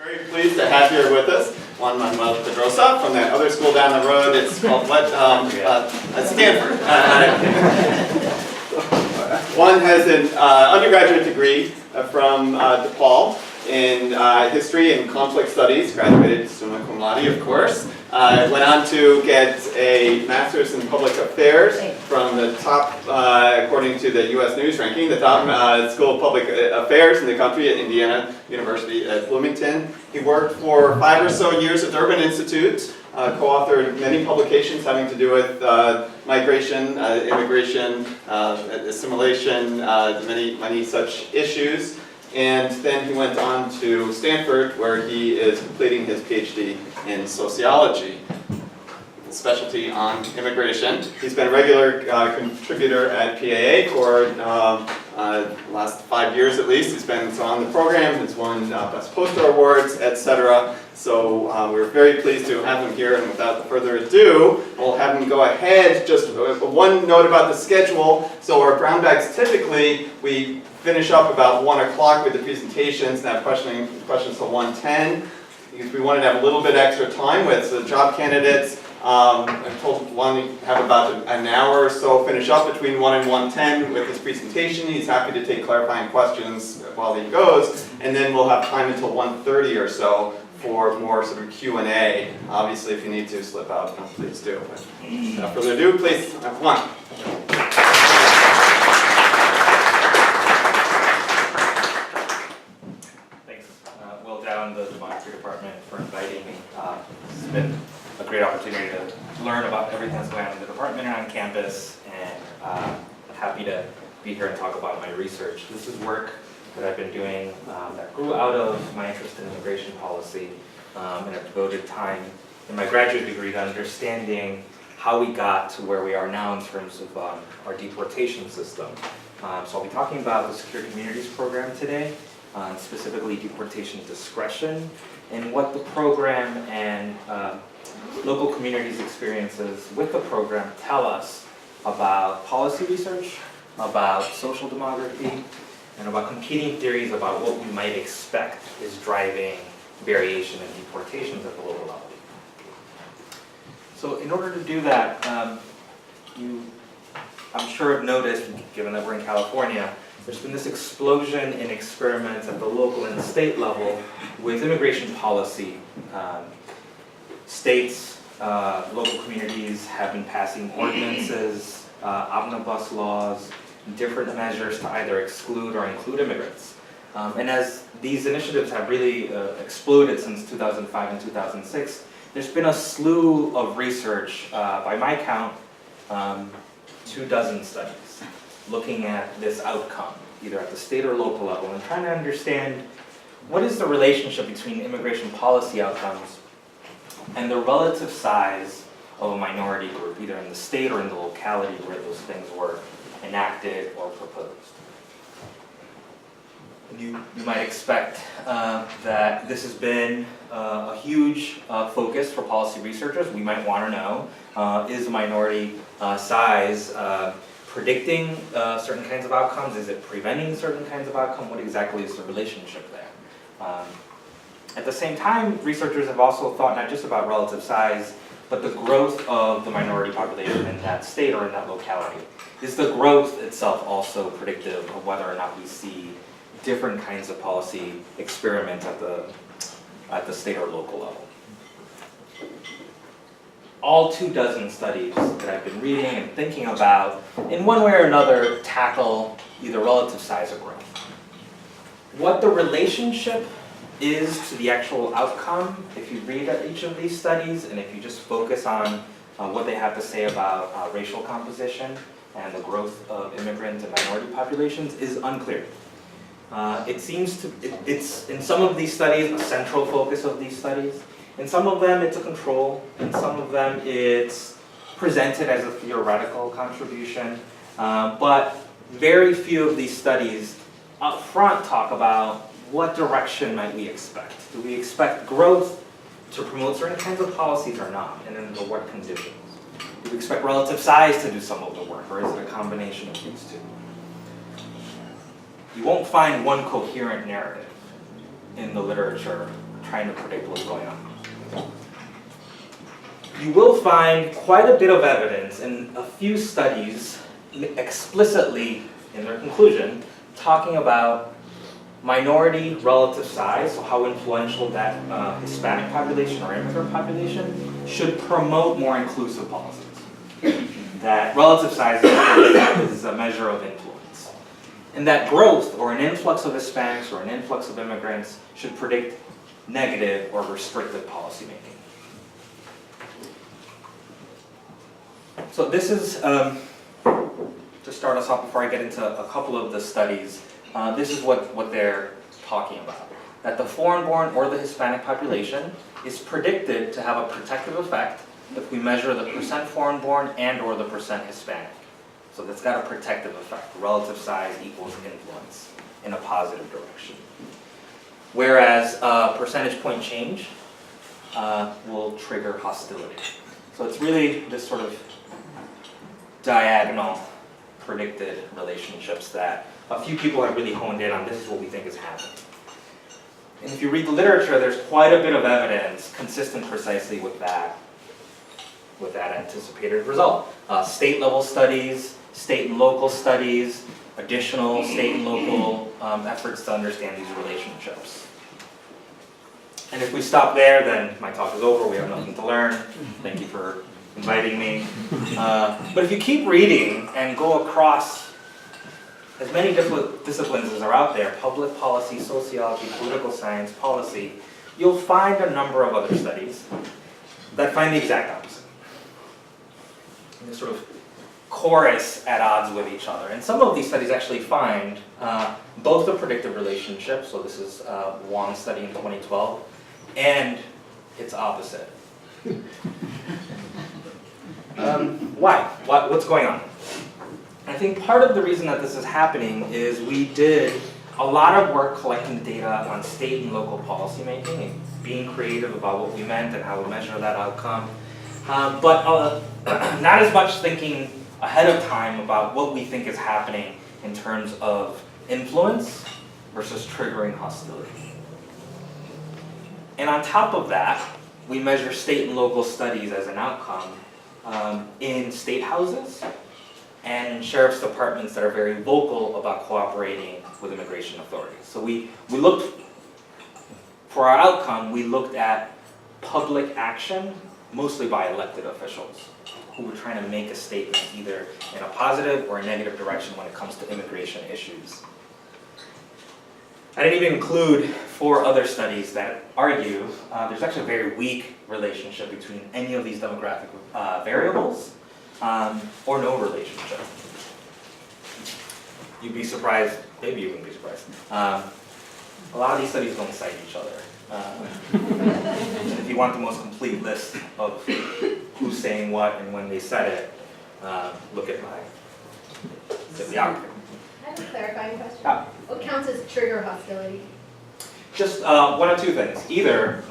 Very pleased to have here with us Juan Pedroza from that other school down the road. It's called Stanford. Juan has an undergraduate degree from DePaul in history and conflict studies. Graduated summa cum laude, of course. Went on to get a master's in public affairs from the top, according to the U.S. News ranking, the top school of public affairs in the country at Indiana University at Bloomington. He worked for 5 or so years at Urban Institute, co-authored many publications having to do with migration, immigration, assimilation, many such issues. And then he went on to Stanford, where he is completing his PhD in sociology, with a specialty on immigration. He's been a regular contributor at PAA for the last 5 years at least. He's been on the program, he's won Best Poster Awards, etc. So we're very pleased to have him here, and without further ado, we'll have him go ahead. Just one note about the schedule. So our brown bags, typically, we finish up about 1 o'clock with the presentations, and have questions till 1:10. Because we wanted to have a little bit extra time with the job candidates. I told Juan to have about an hour or so finish up between 1 and 1:10 with his presentation. He's happy to take clarifying questions while he goes, and then we'll have time until 1:30 or so for more sort of Q&A. Obviously, if you need to slip out, please do. But without further ado, please, Juan. Down the Demography department for inviting me. It's been a great opportunity to learn about everything that's going on in the department and on campus, and I'm happy to be here and talk about my research. This is work that I've been doing that grew out of my interest in immigration policy, and I've devoted time in my graduate degree to understanding how we got to where we are now in terms of our deportation system. So I'll be talking about the Secure Communities program today. Specifically deportation discretion, and what the program and local communities' experiences with the program tell us about policy research, about social demography, and about competing theories about what we might expect is driving variation in deportations at the local level. So in order to do that, I'm sure have noticed, given that we're in California, there's been this explosion in experiments at the local and state level with immigration policy. States, local communities have been passing ordinances, omnibus laws, different measures to either exclude or include immigrants. And as these initiatives have really exploded since 2005 and 2006, there's been a slew of research, by my count, 24 studies looking at this outcome, either at the state or local level, and trying to understand what is the relationship between immigration policy outcomes and the relative size of a minority group, either in the state or in the locality where those things were enacted or proposed. You might expect that this has been a huge focus for policy researchers. We might want to know, is the minority size predicting certain kinds of outcomes? Is it preventing certain kinds of outcomes? What exactly is the relationship there? At the same time, researchers have also thought not just about relative size, but the growth of the minority population in that state or in that locality. Is the growth itself also predictive of whether or not we see different kinds of policy experiments at the state or local level? All 24 studies that I've been reading and thinking about, in one way or another, tackle either relative size or growth. What the relationship is to the actual outcome, if you read each of these studies, and if you just focus on what they have to say about racial composition and the growth of immigrant and minority populations, is unclear. It seems to, it's in some of these studies, a central focus of these studies. In some of them, it's a control. In some of them, it's presented as a theoretical contribution. But very few of these studies up front talk about what direction might we expect. Do we expect growth to promote certain kinds of policies or not, and under what conditions? Do we expect relative size to do some of the work, or is it a combination of these two? You won't find one coherent narrative in the literature trying to predict what's going on. You will find quite a bit of evidence in a few studies explicitly in their conclusion talking about minority relative size, so how influential that Hispanic population or immigrant population should promote more inclusive policies. That relative size is a measure of influence. And that growth or an influx of Hispanics or an influx of immigrants should predict negative or restrictive policymaking. So this is, to start us off before I get into a couple of the studies, this is what they're talking about. That the foreign-born or the Hispanic population is predicted to have a protective effect if we measure the percent foreign-born and or the percent Hispanic. So that's got a protective effect. Relative size equals influence in a positive direction. Whereas percentage point change will trigger hostility. So it's really this sort of diagonal predicted relationships that a few people have really honed in on. This is what we think is happening. And if you read the literature, there's quite a bit of evidence consistent precisely with that anticipated result. State level studies, state and local studies, additional state and local efforts to understand these relationships. And if we stop there, then my talk is over. We have nothing to learn. Thank you for inviting me. But if you keep reading and go across as many different disciplines as are out there, public policy, sociology, political science, policy, you'll find a number of other studies that find the exact opposite. And they sort of chorus at odds with each other. And some of these studies actually find both the predictive relationship, so this is Juan's study in 2012, and its opposite. Why? What's going on? I think part of the reason that this is happening is we did a lot of work collecting data on state and local policymaking and being creative about what we meant and how we measure that outcome. But not as much thinking ahead of time about what we think is happening in terms of influence versus triggering hostility. And on top of that, we measure state and local studies as an outcome in state houses and sheriff's departments that are very vocal about cooperating with immigration authorities. So we looked, for our outcome, we looked at public action, mostly by elected officials, who were trying to make a statement either in a positive or a negative direction when it comes to immigration issues. I didn't even include 4 other studies that argue there's actually a very weak relationship between any of these demographic variables or no relationship. You'd be surprised, maybe you wouldn't be surprised. A lot of these studies don't cite each other. And if you want the most complete list of who's saying what and when they said it, look at my bibliography. I have a clarifying question. Yeah. What counts as trigger hostility? Just one of two things. Either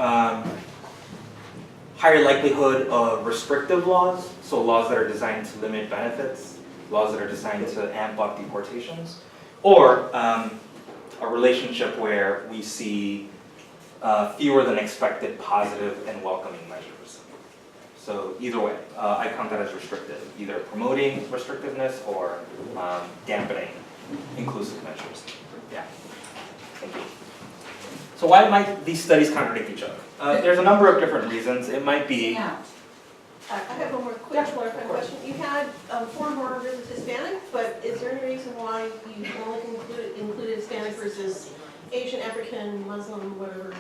higher likelihood of restrictive laws, so laws that are designed to limit benefits, laws that are designed to amp up deportations, or a relationship where we see fewer than expected positive and welcoming measures. So either way, I count that as restrictive, either promoting restrictiveness or dampening inclusive measures. Yeah, thank you. So why might these studies contradict each other? There's a number of different reasons. It might be... Yeah. I have one more quick clarifying question. You had foreign-born versus Hispanic, but is there any reason why you only included Hispanic versus Asian, African, Muslim, whatever?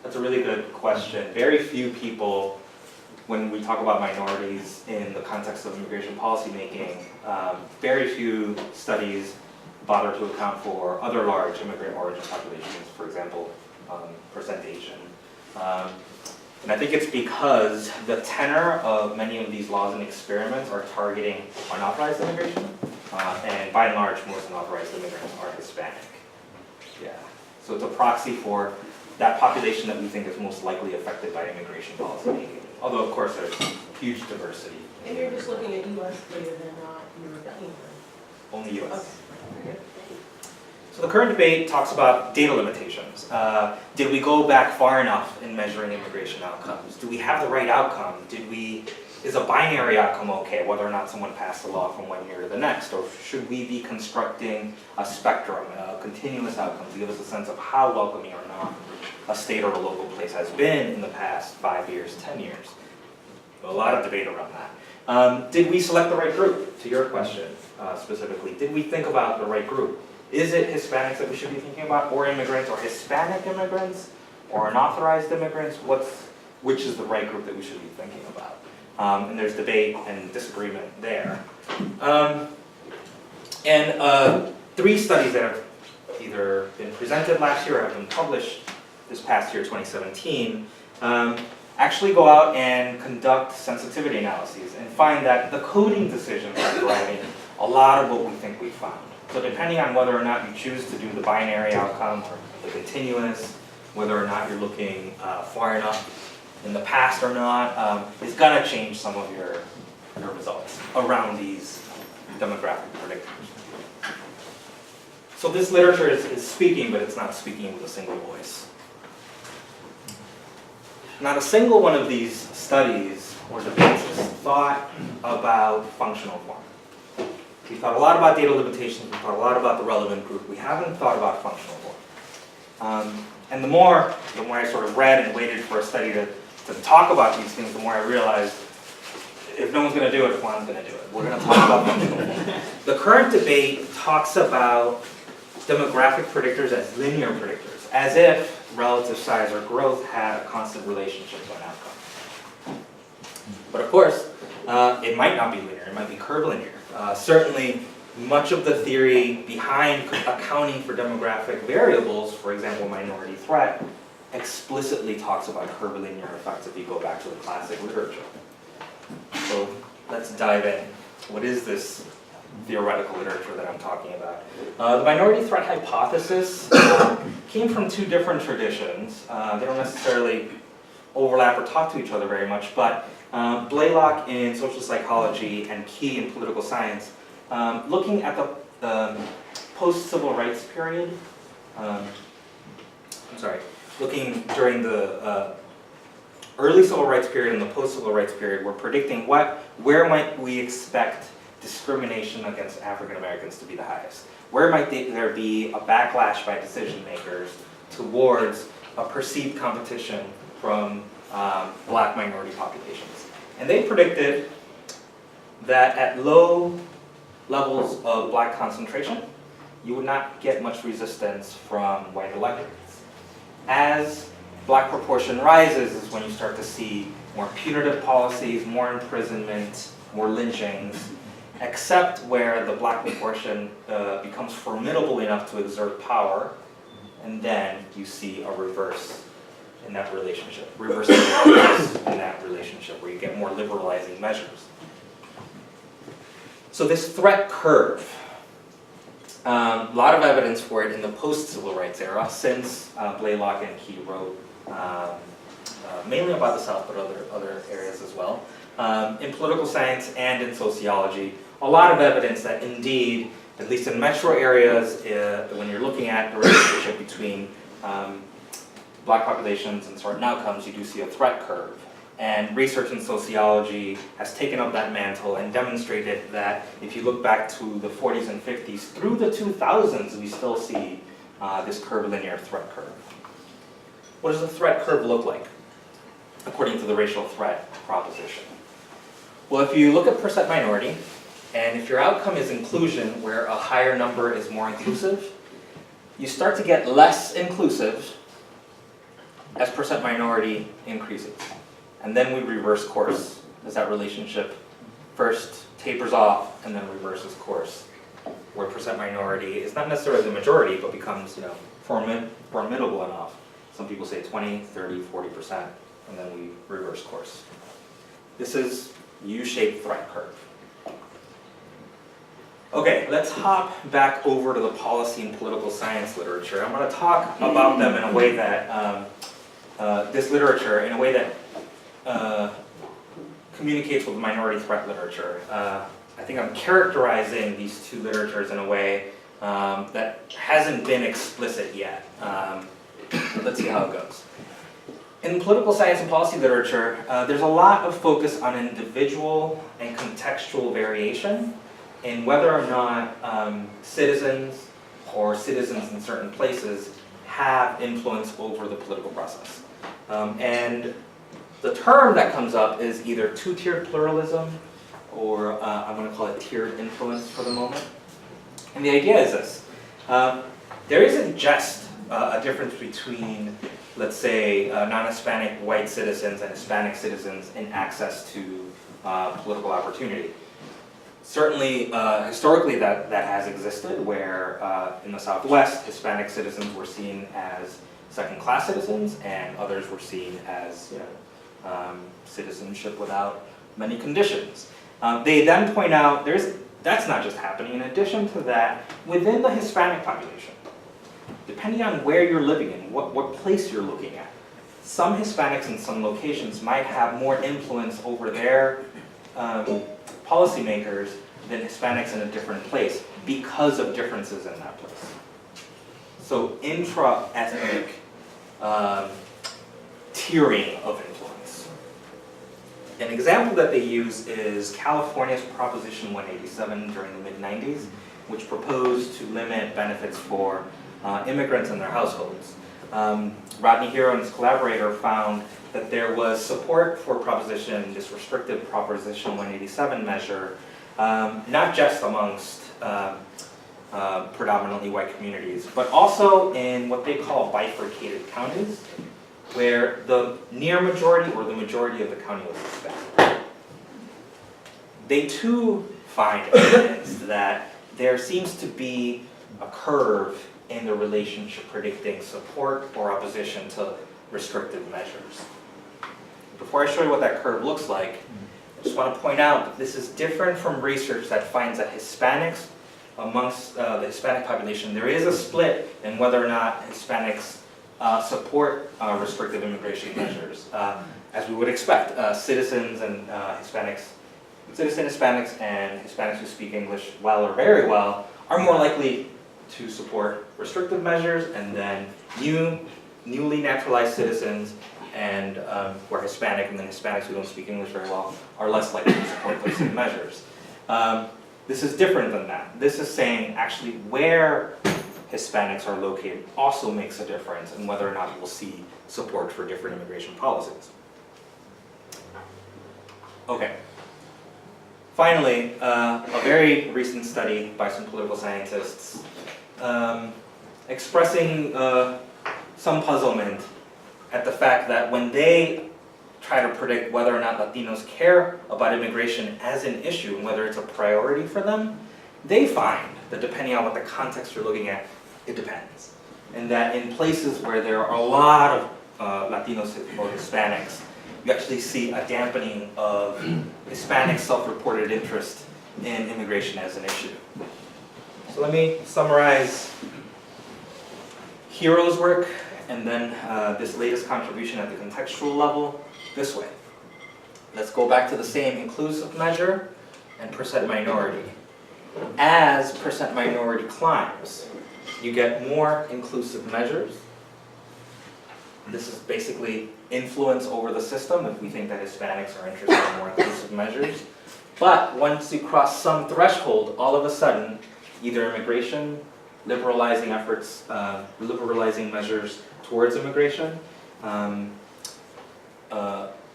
That's a really good question. Very few people, when we talk about minorities in the context of immigration policy making, very few studies bother to account for other large immigrant origin populations, for example, percent Asian. And I think it's because the tenor of many of these laws and experiments are targeting unauthorized immigration, and by and large, most unauthorized immigrants are Hispanic. Yeah, so it's a proxy for that population that we think is most likely affected by immigration policy making. Although, of course, there's huge diversity. And you're just looking at U.S. data, then not European. Only U.S. Okay. So the current debate talks about data limitations. Did we go back far enough in measuring immigration outcomes? Do we have the right outcome? Is a binary outcome okay, whether or not someone passed a law from one year to the next? Or should we be constructing a spectrum, a continuous outcome to give us a sense of how welcoming or not a state or a local place has been in the past 5 years, 10 years? A lot of debate around that. Did we select the right group, to your question specifically? Did we think about the right group? Is it Hispanics that we should be thinking about, or immigrants, or Hispanic immigrants, or unauthorized immigrants? Which is the right group that we should be thinking about? And there's debate and disagreement there. Three studies that have either been presented last year or have been published this past year, 2017, actually go out and conduct sensitivity analyses and find that the coding decisions are driving a lot of what we think we found. So depending on whether or not you choose to do the binary outcome or the continuous, whether or not you're looking far enough in the past or not, is going to change some of your results around these demographic predictors. So this literature is speaking, but it's not speaking with a single voice. Not a single one of these studies or debates has thought about functional form. We thought a lot about data limitations, we thought a lot about the relevant group. We haven't thought about functional form. And the more I sort of read and waited for a study to talk about these things, the more I realized if no one's going to do it, Juan's going to do it. We're going to talk about functional form. The current debate talks about demographic predictors as linear predictors, as if relative size or growth had a constant relationship to an outcome. But of course, it might not be linear, it might be curvilinear. Certainly, much of the theory behind accounting for demographic variables, for example, minority threat, explicitly talks about curvilinear effects if you go back to the classic literature. So let's dive in. What is this theoretical literature that I'm talking about? The minority threat hypothesis came from two different traditions. They don't necessarily overlap or talk to each other very much, but Blaylock in social psychology and Key in political science, looking at the post-civil rights period, looking during the early civil rights period and the post-civil rights period, we're predicting where might we expect discrimination against African Americans to be the highest? Where might there be a backlash by decision makers towards a perceived competition from black minority populations? And they predicted that at low levels of black concentration, you would not get much resistance from white electorates. As black proportion rises is when you start to see more punitive policies, more imprisonment, more lynchings, except where the black proportion becomes formidable enough to exert power, and then you see a reverse in that relationship, reverse in that relationship where you get more liberalizing measures. So this threat curve, a lot of evidence for it in the post-civil rights era, since Blaylock and Key wrote mainly about the South, but other areas as well. In political science and in sociology, a lot of evidence that indeed, at least in metro areas, when you're looking at the relationship between black populations and certain outcomes, you do see a threat curve. And research in sociology has taken up that mantle and demonstrated that if you look back to the 40s and 50s, through the 2000s, we still see this curvilinear threat curve. What does the threat curve look like, according to the racial threat proposition? Well, if you look at percent minority, and if your outcome is inclusion, where a higher number is more inclusive, you start to get less inclusive as percent minority increases. And then we reverse course as that relationship first tapers off and then reverses course, where percent minority is not necessarily the majority, but becomes formidable enough. Some people say 20, 30, 40%, and then we reverse course. This is U-shaped threat curve. Okay, let's hop back over to the policy and political science literature. I'm going to talk about them in a way that, this literature, in a way that communicates with minority threat literature. I think I'm characterizing these two literatures in a way that hasn't been explicit yet. Let's see how it goes. In political science and policy literature, there's a lot of focus on individual and contextual variation in whether or not citizens or citizens in certain places have influence over the political process. And the term that comes up is either two-tiered pluralism or I'm going to call it tiered influence for the moment. And the idea is this. There isn't just a difference between, let's say, non-Hispanic white citizens and Hispanic citizens in access to political opportunity. Certainly, historically, that has existed, where in the Southwest, Hispanic citizens were seen as second-class citizens, and others were seen as citizenship without many conditions. They then point out that's not just happening. In addition to that, within the Hispanic population, depending on where you're living in, what place you're looking at, some Hispanics in some locations might have more influence over their policymakers than Hispanics in a different place because of differences in that place. So intra-ethnic tiering of influence. An example that they use is California's Proposition 187 during the mid-90s, which proposed to limit benefits for immigrants and their households. Rodney Hero and his collaborator found that there was support for this restrictive Proposition 187 measure, not just amongst predominantly white communities, but also in what they call bifurcated counties, where the near majority or the majority of the county was Hispanic. They too find evidence that there seems to be a curve in the relationship predicting support or opposition to restrictive measures. Before I show you what that curve looks like, I just want to point out that this is different from research that finds that Hispanics, amongst the Hispanic population, there is a split in whether or not Hispanics support restrictive immigration measures. As we would expect, citizens and Hispanics and Hispanics who speak English well or very well are more likely to support restrictive measures, and then newly naturalized citizens and who are Hispanic, and then Hispanics who don't speak English very well are less likely to support those same measures. This is different than that. This is saying actually where Hispanics are located also makes a difference in whether or not we'll see support for different immigration policies. Okay. Finally, a very recent study by some political scientists expressing some puzzlement at the fact that when they try to predict whether or not Latinos care about immigration as an issue and whether it's a priority for them, they find that depending on what the context you're looking at, it depends. And that in places where there are a lot of Latinos or Hispanics, you actually see a dampening of Hispanic self-reported interest in immigration as an issue. So let me summarize Hero's work and then this latest contribution at the contextual level this way. Let's go back to the same inclusive measure and percent minority. As percent minority climbs, you get more inclusive measures. This is basically influence over the system if we think that Hispanics are interested in more inclusive measures. But once you cross some threshold, all of a sudden, either immigration, liberalizing efforts, liberalizing measures towards immigration,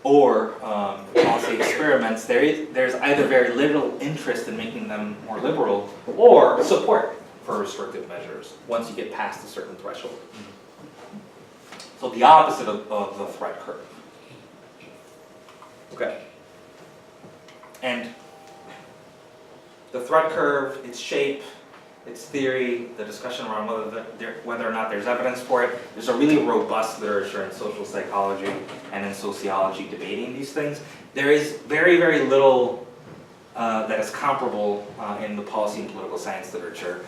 or policy experiments, there's either very little interest in making them more liberal or support for restrictive measures once you get past a certain threshold. So the opposite of the threat curve. Okay. And the threat curve, its shape, its theory, the discussion around whether or not there's evidence for it. There's a really robust literature in social psychology and in sociology debating these things. There is very, very little that is comparable in the policy and political science literature,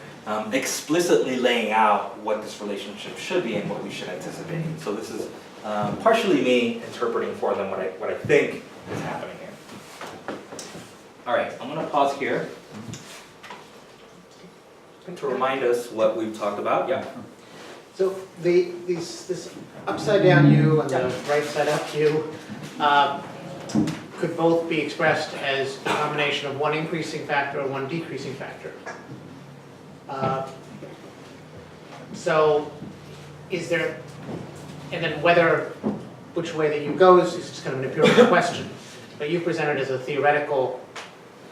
explicitly laying out what this relationship should be and what we should anticipate. So this is partially me interpreting for them what I think is happening here. All right, I'm going to pause here. To remind us what we've talked about, yeah. So this upside down U and the right side up U could both be expressed as a combination of one increasing factor and one decreasing factor. So is there, and then which way the U goes is just kind of an empirical question, but you presented as a theoretical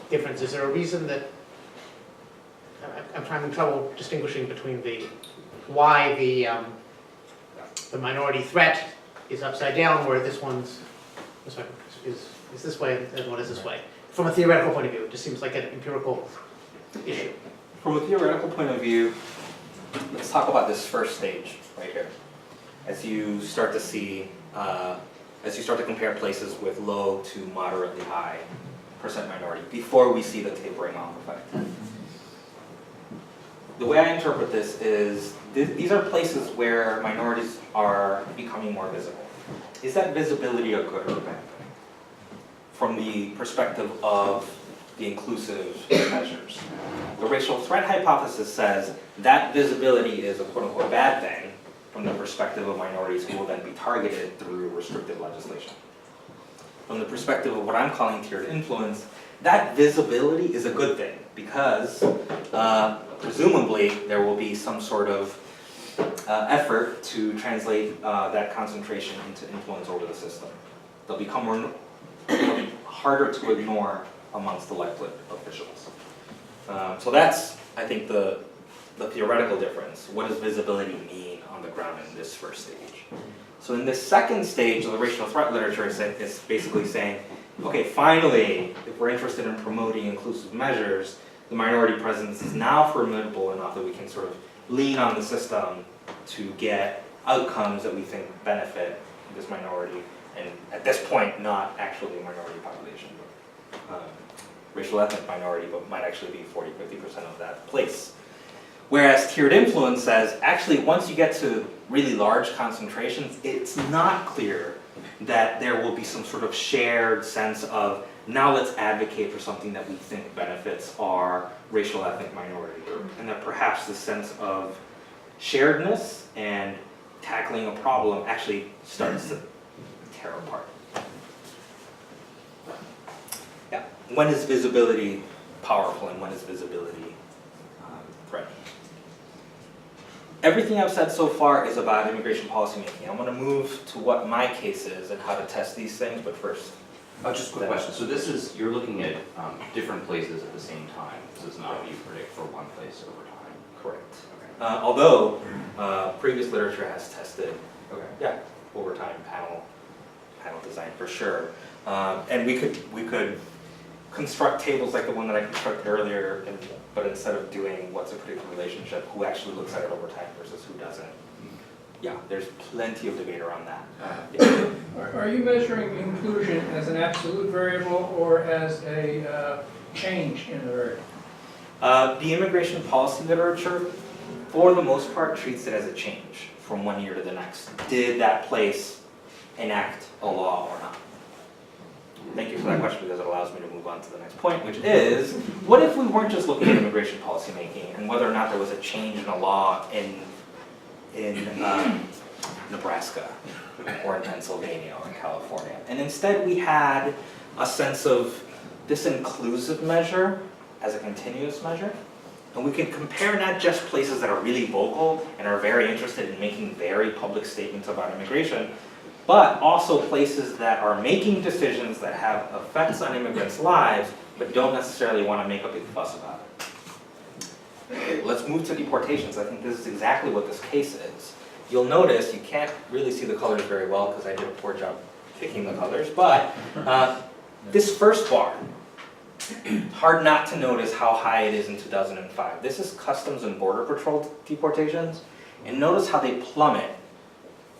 difference. Is there a reason that, I'm having trouble distinguishing between why the minority threat is upside down, where this one's is this way and one is this way. From a theoretical point of view, it just seems like an empirical issue. From a theoretical point of view, let's talk about this first stage right here. As you start to see, as you start to compare places with low to moderately high percent minority, before we see the tapering off effect. The way I interpret this is, these are places where minorities are becoming more visible. Is that visibility a good or a bad thing? From the perspective of the inclusive measures. The racial threat hypothesis says that visibility is a quote-unquote bad thing from the perspective of minorities who will then be targeted through restrictive legislation. From the perspective of what I'm calling tiered influence, that visibility is a good thing because presumably there will be some sort of effort to translate that concentration into influence over the system. They'll become harder to ignore amongst elected officials. So that's, I think, the theoretical difference. What does visibility mean on the ground in this first stage? So in this second stage, the racial threat literature is basically saying, okay, finally, if we're interested in promoting inclusive measures, the minority presence is now formidable enough that we can sort of lean on the system to get outcomes that we think benefit this minority, and at this point, not actually a minority population, but racial ethnic minority, but might actually be 40–50% of that place. Whereas tiered influence says, actually, once you get to really large concentrations, it's not clear that there will be some sort of shared sense of, now let's advocate for something that we think benefits our racial ethnic minority group. And that perhaps the sense of sharedness and tackling a problem actually starts to tear apart. Yeah. When is visibility powerful and when is visibility threatening? Everything I've said so far is about immigration policy making. I'm going to move to what my case is and how to test these things, but first. Just a quick question. So this is, you're looking at different places at the same time. This is not what you predict for one place over time. Correct. Okay. Although previous literature has tested, over time panel design for sure, and we could construct tables like the one that I constructed earlier, but instead of doing what's a predicted relationship, who actually looks at it over time versus who doesn't. Yeah, there's plenty of debate around that. Are you measuring inclusion as an absolute variable or as a change in the variable? The immigration policy literature, for the most part, treats it as a change from one year to the next. Did that place enact a law or not? Thank you for that question because it allows me to move on to the next point, which is, what if we weren't just looking at immigration policy making and whether or not there was a change in a law in Nebraska or in Pennsylvania or in California, and instead we had a sense of this inclusive measure as a continuous measure, and we can compare not just places that are really vocal and are very interested in making very public statements about immigration, but also places that are making decisions that have effects on immigrants' lives but don't necessarily want to make a big fuss about it. Okay, let's move to deportations. I think this is exactly what this case is. You'll notice, you can't really see the colors very well because I did a poor job picking the colors, but this first bar, hard not to notice how high it is in 2005. This is Customs and Border Patrol deportations, and notice how they plummet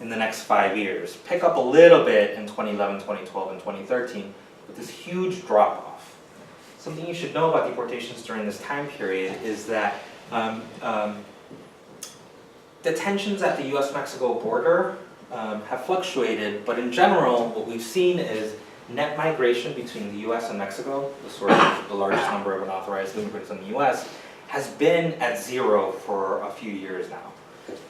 in the next 5 years. Pick up a little bit in 2011, 2012, and 2013, but this huge drop-off. Something you should know about deportations during this time period is that the tensions at the US-Mexico border have fluctuated, but in general, what we've seen is net migration between the US and Mexico, the source of the largest number of unauthorized immigrants in the US, has been at 0 for a few years now.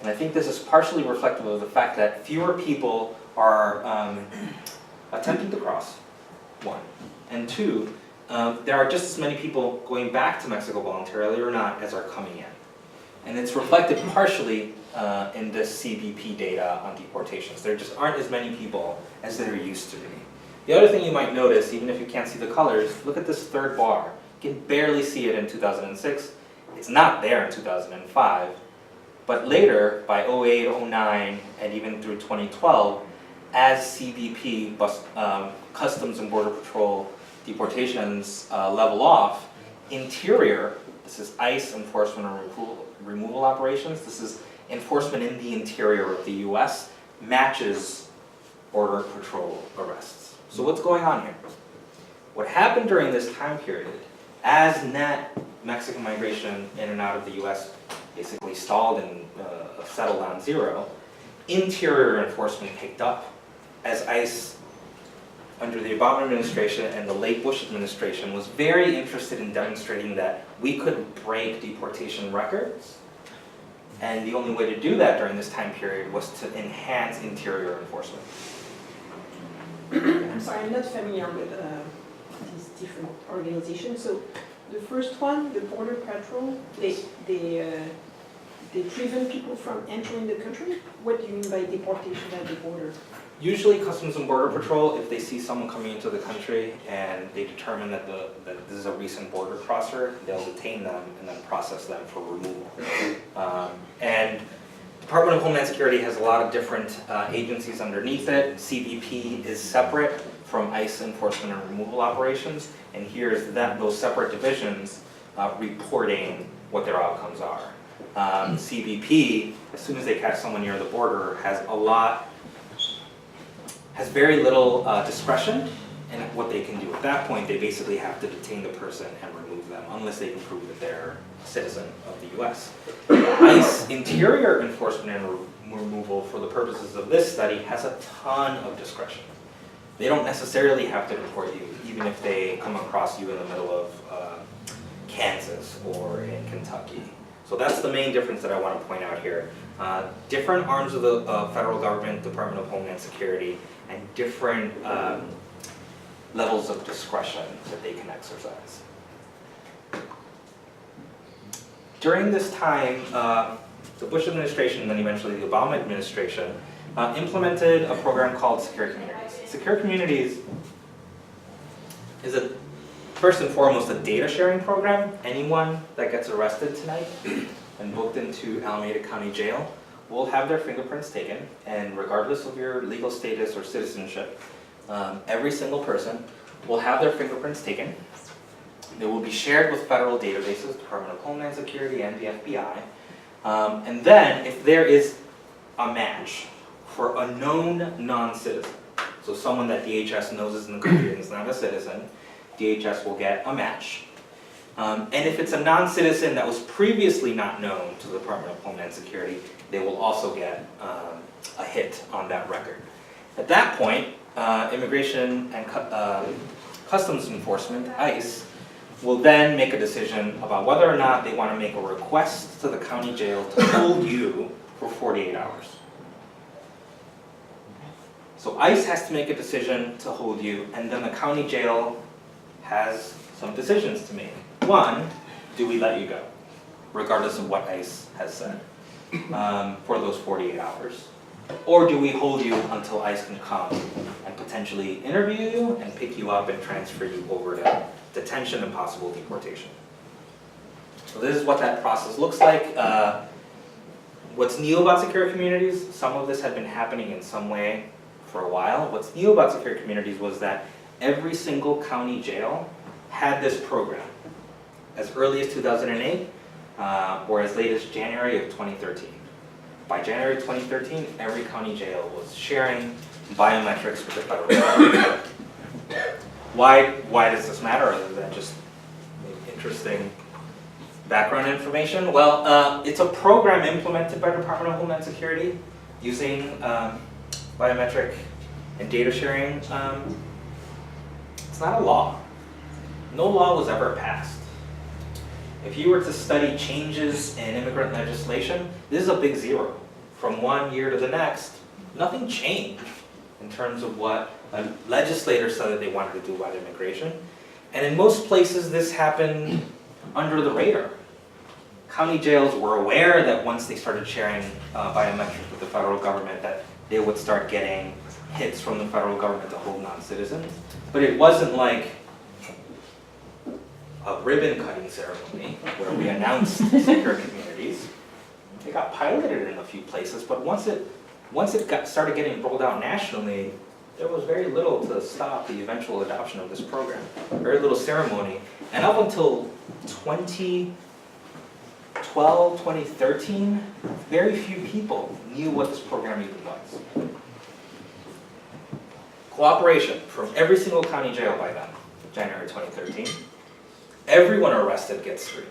And I think this is partially reflective of the fact that fewer people are attempting to cross, 1. And 2, there are just as many people going back to Mexico voluntarily or not as are coming in. And it's reflected partially in this CBP data on deportations. There just aren't as many people as there used to be. The other thing you might notice, even if you can't see the colors, look at this third bar. You can barely see it in 2006. It's not there in 2005. But later, by 08, 09, and even through 2012, as CBP, Customs and Border Patrol deportations level off, interior, this is ICE enforcement and removal operations, this is enforcement in the interior of the US, matches Border Patrol arrests. So what's going on here? What happened during this time period, as net Mexican migration in and out of the US basically stalled and settled on 0, interior enforcement picked up as ICE under the Obama administration and the late Bush administration was very interested in demonstrating that we could break deportation records. And the only way to do that during this time period was to enhance interior enforcement. I'm sorry, I'm not familiar with these different organizations. So the first one, the Border Patrol, they prevent people from entering the country? What do you mean by deportation at the border? Usually Customs and Border Patrol, if they see someone coming into the country and they determine that this is a recent border crosser, they'll detain them and then process them for removal. And Department of Homeland Security has a lot of different agencies underneath it. CBP is separate from ICE enforcement and removal operations, and here's those separate divisions reporting what their outcomes are. CBP, as soon as they catch someone near the border, has very little discretion in what they can do. At that point, they basically have to detain the person and remove them, unless they can prove that they're a citizen of the US. ICE interior enforcement and removal, for the purposes of this study, has a ton of discretion. They don't necessarily have to deport you, even if they come across you in the middle of Kansas or in Kentucky. So that's the main difference that I want to point out here. Different arms of the federal government, Department of Homeland Security, and different levels of discretion that they can exercise. During this time, the Bush administration and then eventually the Obama administration implemented a program called Secure Communities. Secure Communities is first and foremost a data sharing program. Anyone that gets arrested tonight and booked into Alameda County Jail will have their fingerprints taken, and regardless of your legal status or citizenship, every single person will have their fingerprints taken. They will be shared with federal databases, Department of Homeland Security and the FBI. And then if there is a match for a known non-citizen, so someone that DHS knows is in the country and is not a citizen, DHS will get a match. And if it's a non-citizen that was previously not known to the Department of Homeland Security, they will also get a hit on that record. At that point, Immigration and Customs Enforcement, ICE, will then make a decision about whether or not they want to make a request to the county jail to hold you for 48 hours. So ICE has to make a decision to hold you, and then the county jail has some decisions to make. One, do we let you go, regardless of what ICE has said, for those 48 hours? Or do we hold you until ICE can come and potentially interview you and pick you up and transfer you over to detention and possible deportation? So this is what that process looks like. What's new about Secure Communities, some of this had been happening in some way for a while. What's new about Secure Communities was that every single county jail had this program as early as 2008 or as late as January of 2013. By January 2013, every county jail was sharing biometrics with the federal government. Why does this matter other than just interesting background information? Well, it's a program implemented by the Department of Homeland Security using biometric and data sharing. It's not a law. No law was ever passed. If you were to study changes in immigrant legislation, this is a big zero. From one year to the next, nothing changed in terms of what a legislator said that they wanted to do about immigration. And in most places, this happened under the radar. County jails were aware that once they started sharing biometrics with the federal government, that they would start getting hits from the federal government to hold non-citizens. But it wasn't like a ribbon-cutting ceremony where we announced secure communities. It got piloted in a few places, but once it started getting rolled out nationally, there was very little to stop the eventual adoption of this program. Very little ceremony. And up until 2012, 2013, very few people knew what this program even was. Cooperation from every single county jail by then, January 2013. Everyone arrested gets screened.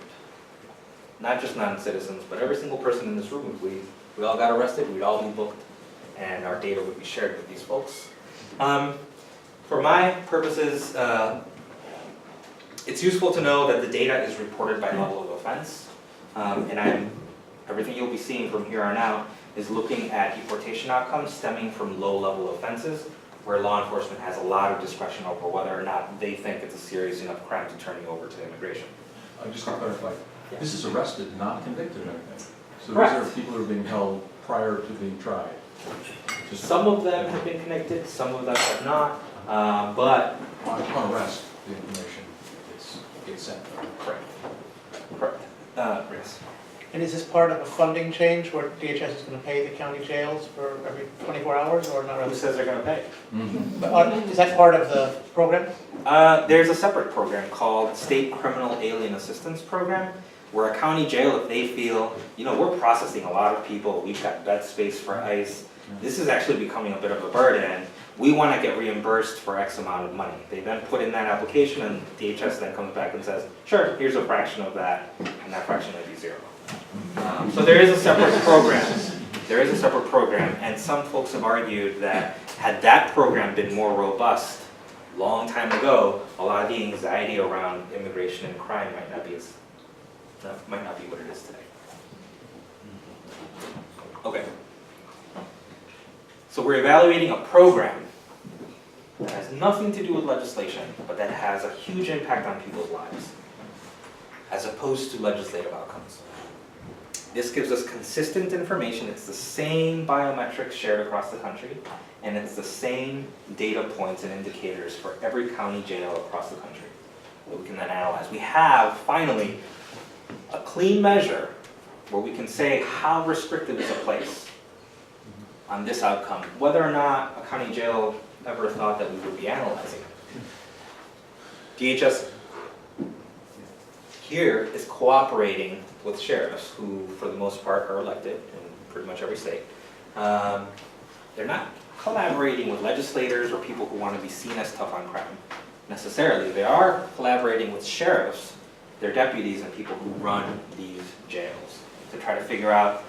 Not just non-citizens, but every single person in this room. If we all got arrested, we'd all be booked, and our data would be shared with these folks. For my purposes, it's useful to know that the data is reported by level of offense, and everything you'll be seeing from here on out is looking at deportation outcomes stemming from low-level offenses, where law enforcement has a lot of discretion over whether or not they think it's a serious enough crime to turn you over to immigration. Just to clarify, Yeah. this is arrested, not convicted of anything. So Correct. these are people who are being held prior to being tried. Just Some of them have been convicted, some of them have not, but on arrest, the information gets sent. correct. Yes. And is this part of a funding change where DHS is going to pay the county jails for every 24 hours or not Who really? says they're going to pay? Is that part of the program? There's a separate program called State Criminal Alien Assistance Program, where a county jail, if they feel, we're processing a lot of people, we've got bed space for ICE, this is actually becoming a bit of a burden, we want to get reimbursed for X amount of money. They then put in that application and DHS then comes back and says, sure, here's a fraction of that, and that fraction may be zero. So there is a separate program. There is a separate program, and some folks have argued that had that program been more robust, long time ago, a lot of the anxiety around immigration and crime might not be what it is today. Okay. So we're evaluating a program that has nothing to do with legislation, but that has a huge impact on people's lives, as opposed to legislative outcomes. This gives us consistent information. It's the same biometrics shared across the country, and it's the same data points and indicators for every county jail across the country that we can then analyze. We have, finally, a clean measure where we can say how restrictive is a place on this outcome, whether or not a county jail ever thought that we would be analyzing it. DHS here is cooperating with sheriffs, who for the most part are elected in pretty much every state. They're not collaborating with legislators or people who want to be seen as tough on crime necessarily. They are collaborating with sheriffs, their deputies, and people who run these jails to try to figure out,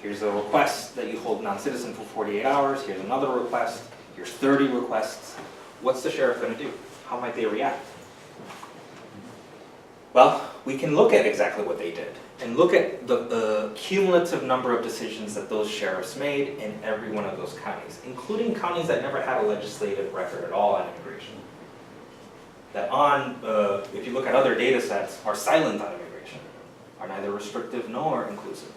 here's a request that you hold non-citizen for 48 hours, here's another request, here's 30 requests. What's the sheriff going to do? How might they react? Well, we can look at exactly what they did and look at the cumulative number of decisions that those sheriffs made in every one of those counties, including counties that never had a legislative record at all on immigration. That if you look at other data sets, are silent on immigration, are neither restrictive nor inclusive.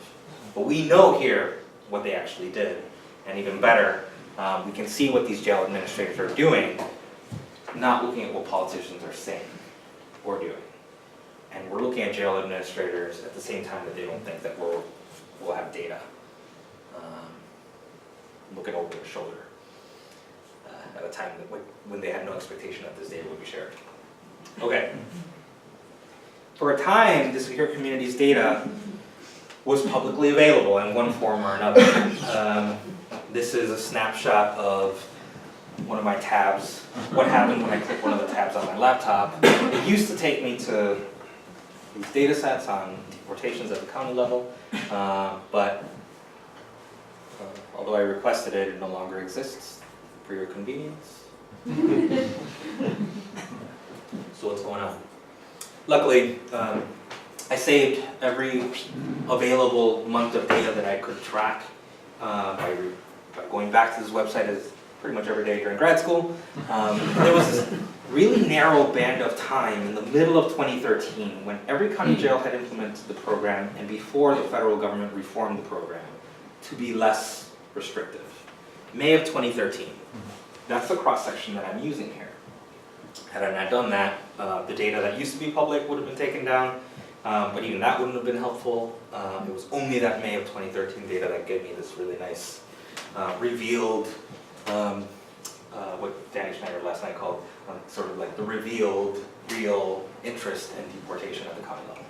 But we know here what they actually did, and even better, we can see what these jail administrators are doing, not looking at what politicians are saying or doing. And we're looking at jail administrators at the same time that they don't think that we'll have data. Looking over their shoulder at a time when they had no expectation that this data would be shared. Okay. For a time, the Secure Communities data was publicly available in one form or another. This is a snapshot of one of my tabs. What happened when I clicked one of the tabs on my laptop? It used to take me to these data sets on deportations at the county level, but although I requested it, it no longer exists for your convenience. So what's going on? Luckily, I saved every available month of data that I could track by going back to this website as pretty much every day during grad school. There was this really narrow band of time in the middle of 2013 when every county jail had implemented the program and before the federal government reformed the program to be less restrictive. May of 2013. That's the cross-section that I'm using here. Had I not done that, the data that used to be public would have been taken down, but even that wouldn't have been helpful. It was only that May of 2013 data that gave me this really nice revealed, what Danny Schneider last night called sort of like the revealed real interest in deportation at the county level,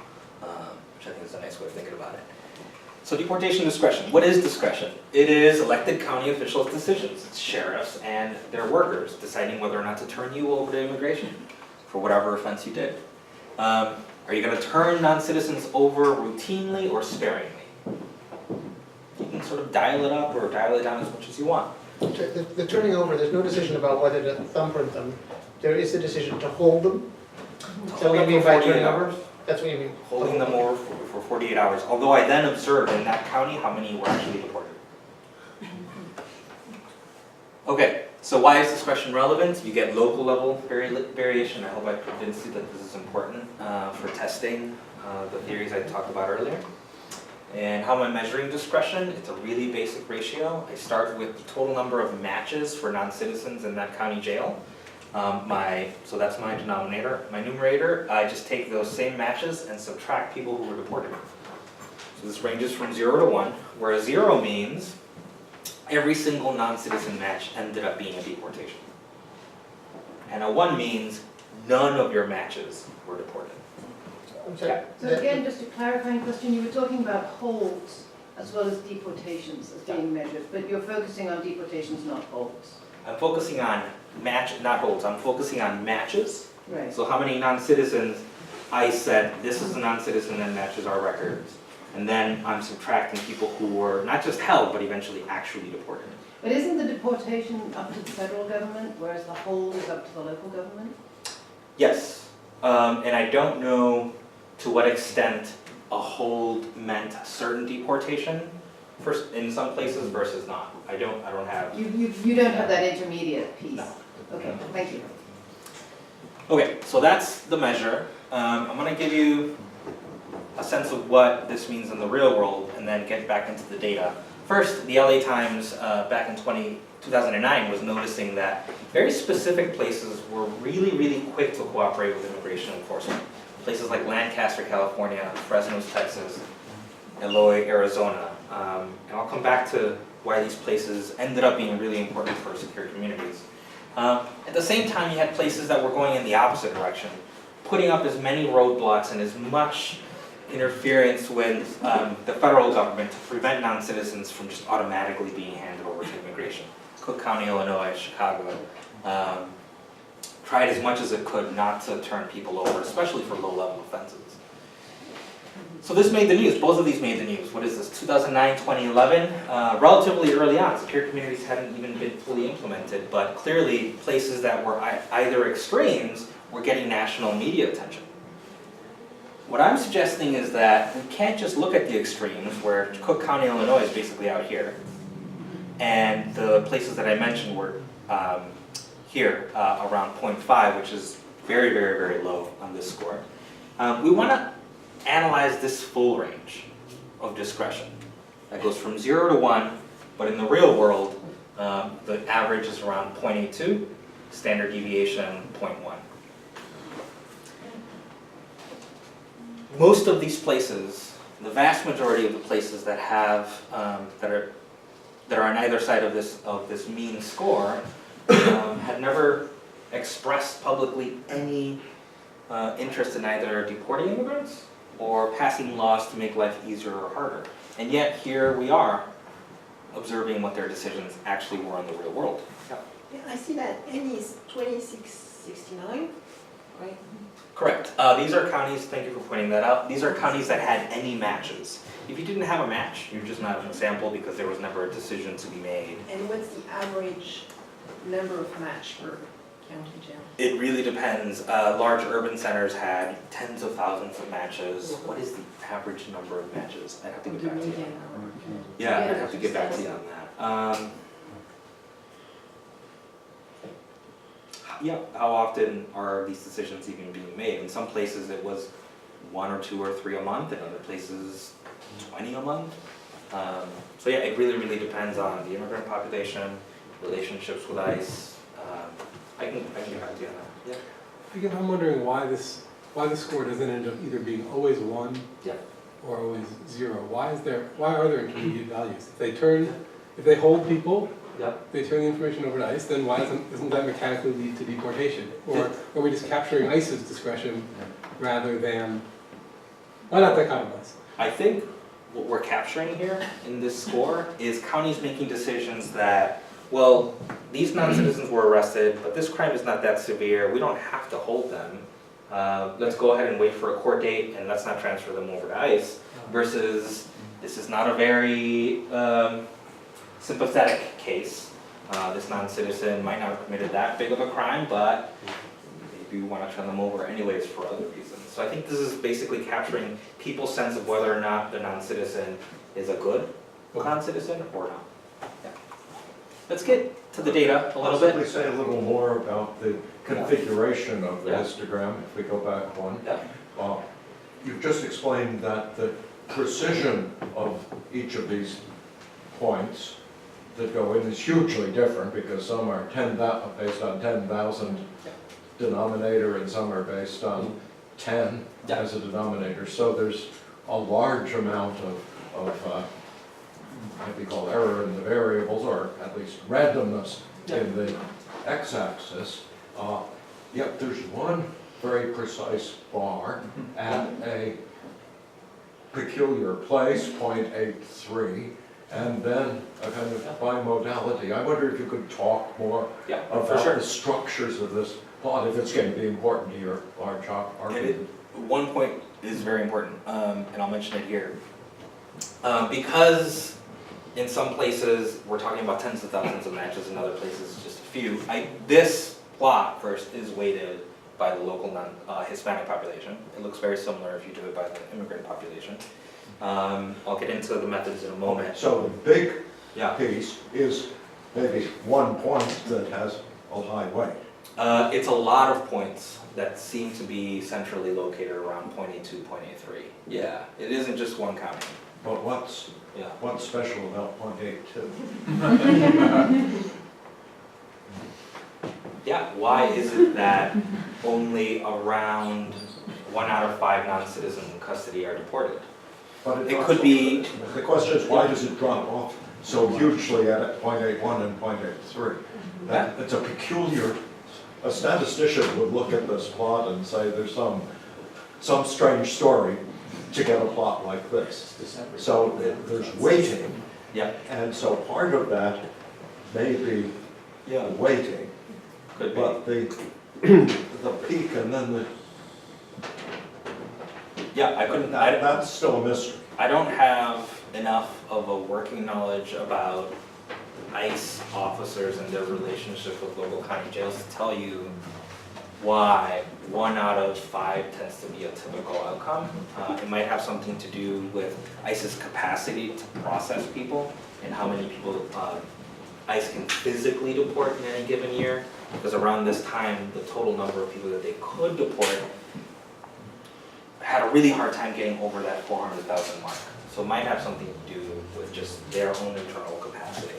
which I think is a nice way of thinking about it. So deportation discretion. What is discretion? It is elected county officials' decisions. It's sheriffs and their workers deciding whether or not to turn you over to immigration for whatever offense you did. Are you going to turn non-citizens over routinely or sparingly? You can sort of dial it up or dial it down as much as you want. The turning over, there's no decision about whether to thumbprint them. There is the decision to hold them. Is that what you mean by turning over? That's what you mean? Holding them over for 48 hours, although I then observed in that county how many were actually deported. Okay, so why is discretion relevant? You get local level variation. I hope I convinced you that this is important for testing the theories I talked about earlier. And how am I measuring discretion? It's a really basic ratio. I start with the total number of matches for non-citizens in that county jail. So that's my denominator. My numerator, I just take those same matches and subtract people who were deported. So this ranges from 0 to 1, where a 0 means every single non-citizen match ended up being a deportation. And a 1 means none of your matches were deported. I'm sorry. So again, just a clarifying question, you were talking about holds as well as deportations as being measured, but you're focusing on deportations, not holds. I'm focusing on not holds, I'm focusing on matches. Right. So how many non-citizens I said, this is a non-citizen and matches our records. And then I'm subtracting people who were not just held, but eventually actually deported. But isn't the deportation up to the federal government, whereas the hold is up to the local government? Yes, and I don't know to what extent a hold meant certain deportation in some places versus not. I don't have. You don't have that intermediate piece? No. Okay, thank you. Okay, so that's the measure. I'm going to give you a sense of what this means in the real world and then get back into the data. First, the LA Times back in 2009 was noticing that very specific places were really, really quick to cooperate with immigration enforcement. Places like Lancaster, California, Fresno, Texas, Eloy, Arizona. And I'll come back to why these places ended up being really important for secure communities. At the same time, you had places that were going in the opposite direction, putting up as many roadblocks and as much interference with the federal government to prevent non-citizens from just automatically being handed over to immigration. Cook County, Illinois, Chicago, tried as much as it could not to turn people over, especially for low-level offenses. So this made the news. Both of these made the news. What is this, 2009, 2011? Relatively early on. Secure communities hadn't even been fully implemented, but clearly places that were either extremes were getting national media attention. What I'm suggesting is that we can't just look at the extremes, where Cook County, Illinois is basically out here, and the places that I mentioned were here, around 0.5, which is very, very, very low on this score. We want to analyze this full range of discretion. That goes from 0 to 1, but in the real world, the average is around 0.82, standard deviation 0.1. Most of these places, the vast majority of the places that have that are on either side of this mean score, had never expressed publicly any interest in either deporting immigrants or passing laws to make life easier or harder. And yet here we are observing what their decisions actually were in the real world. Yeah, I see that N is 2669, right? Correct. These are counties, thank you for pointing that out, these are counties that had any matches. If you didn't have a match, you're just not an example because there was never a decision to be made. And what's the average number of match County jail. It really depends. Large urban centers had tens of thousands of matches. What is the average number of matches? I'd have to get back to you. Yeah, I'd have to get back to you on that. Yeah, how often are these decisions even being made? In some places it was 1 or 2 or 3 a month, in other places 20 a month. So yeah, it really, really depends on the immigrant population, relationships with ICE. I can get back to you on that. Yeah. Again, I'm wondering why the score doesn't end up either being always 1 Yeah. or always 0. Why are there intermediate values? If they hold people, Yeah. they turn the information over to ICE, then why doesn't that mechanically lead to deportation? Or are we just capturing ICE's discretion rather than, why not that compromise? I think what we're capturing here in this score is counties making decisions that, well, these non-citizens were arrested, but this crime is not that severe, we don't have to hold them. Let's go ahead and wait for a court date and let's not transfer them over to ICE, versus this is not a very sympathetic case. This non-citizen might not have committed that big of a crime, but maybe we want to turn them over anyways for other reasons. So I think this is basically capturing people's sense of whether or not the non-citizen is a good non-citizen or not. Yeah. Let's get to the data a little bit. Possibly say a little more about the configuration of the Yeah. histogram, if we go back one. Yeah. You've just explained that the precision of each of these points that go in is hugely different, because some are based on 10,000 denominator and some are based on 10 as a denominator. So there's a large amount of might be called error in the variables, or at least randomness in the x-axis. Yet there's one very precise bar at a peculiar place, 0.83, and then a kind of bimodality. I wonder if you could talk more about the structures of this plot, if it's going to be important to your large argument. One point is very important, and I'll mention it here. Because in some places we're talking about tens of thousands of matches, in other places just a few. This plot first is weighted by the local Hispanic population. It looks very similar if you do it by the immigrant population. I'll get into the methods in a moment. So the big piece is maybe 1 point that has a high weight. It's a lot of points that seem to be centrally located around 0.82, 0.83. Yeah, it isn't just one county. But what's special about 0.82? Yeah, why is it that only around 1 out of 5 non-citizens in custody are deported? But It could be, the question is, why does it drop off so hugely at 0.81 and 0.83? It's a peculiar, a statistician would look at this plot and say there's some strange story to get a plot like this. So there's weighting, and so part of that may be weighting, could be. but the peak and then the that's still a mystery. I don't have enough of a working knowledge about ICE officers and their relationship with local county jails to tell you why 1 out of 5 tends to be a typical outcome. It might have something to do with ICE's capacity to process people and how many people ICE can physically deport in any given year, because around this time, the total number of people that they could deport had a really hard time getting over that 400,000 mark. So it might have something to do with just their own internal capacity.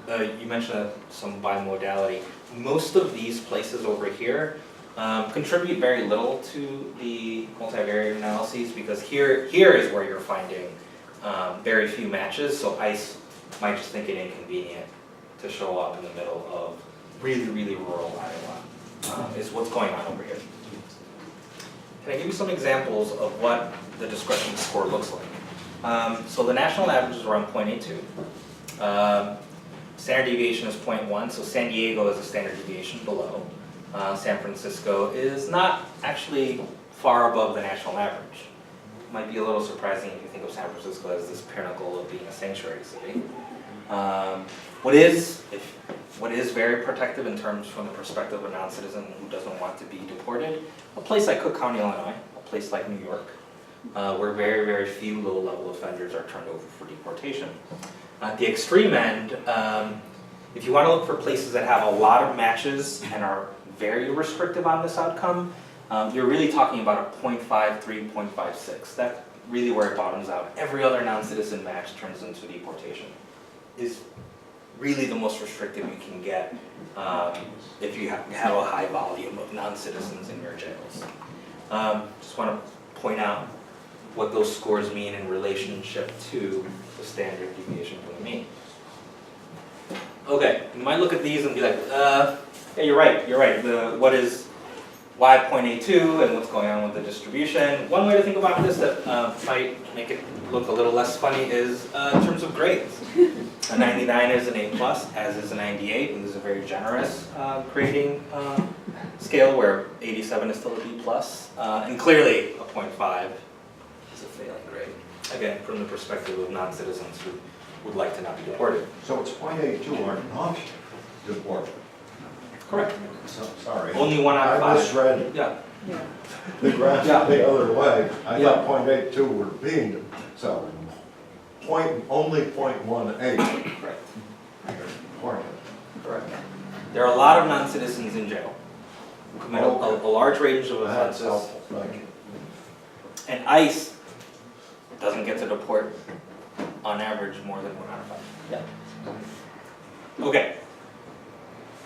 You mentioned some bimodality. Most of these places over here contribute very little to the multivariate analyses, because here is where you're finding very few matches, so ICE might just think it inconvenient to show up in the middle of really, really rural Iowa, is what's going on over here. Can I give you some examples of what the discretion score looks like? So the national average is around 0.82. Standard deviation is 0.1, so San Diego is a standard deviation below. San Francisco is not actually far above the national average. Might be a little surprising if you think of San Francisco as this pinnacle of being a sanctuary city. What is, if what is very protective in terms from the perspective of a non-citizen who doesn't want to be deported. A place like Cook County, Illinois, a place like New York, where very, very few low-level offenders are turned over for deportation. At the extreme end, if you want to look for places that have a lot of matches and are very restrictive on this outcome, you're really talking about a 0.53, 0.56. That's really where it bottoms out. Every other non-citizen match turns into deportation. Is really the most restrictive you can get if you have a high volume of non-citizens in your jails. Just want to point out what those scores mean in relationship to the standard deviation from the mean. Okay, you might look at these and be like, yeah, you're right. What is y 0.82 and what's going on with the distribution? One way to think about this that might make it look a little less funny is in terms of grades. A 99 is an A+, as is a 98, and this is a very generous grading scale where 87 is still a B+, and clearly a 0.5 is a failing grade. Again, from the perspective of non-citizens who would like to not be deported. So it's 0.82 are not deported. Correct. So, sorry. Only 1 out of 5. I misread Yeah. the graph Yeah. the other way. I Yeah. thought 0.82 were being, so only 0.18. Correct. Point. Correct. There are a lot of non-citizens in jail who commit a large range of That's offenses, helpful, thank you. and ICE doesn't get to deport on average more than 1 out of 5. Yeah. Okay.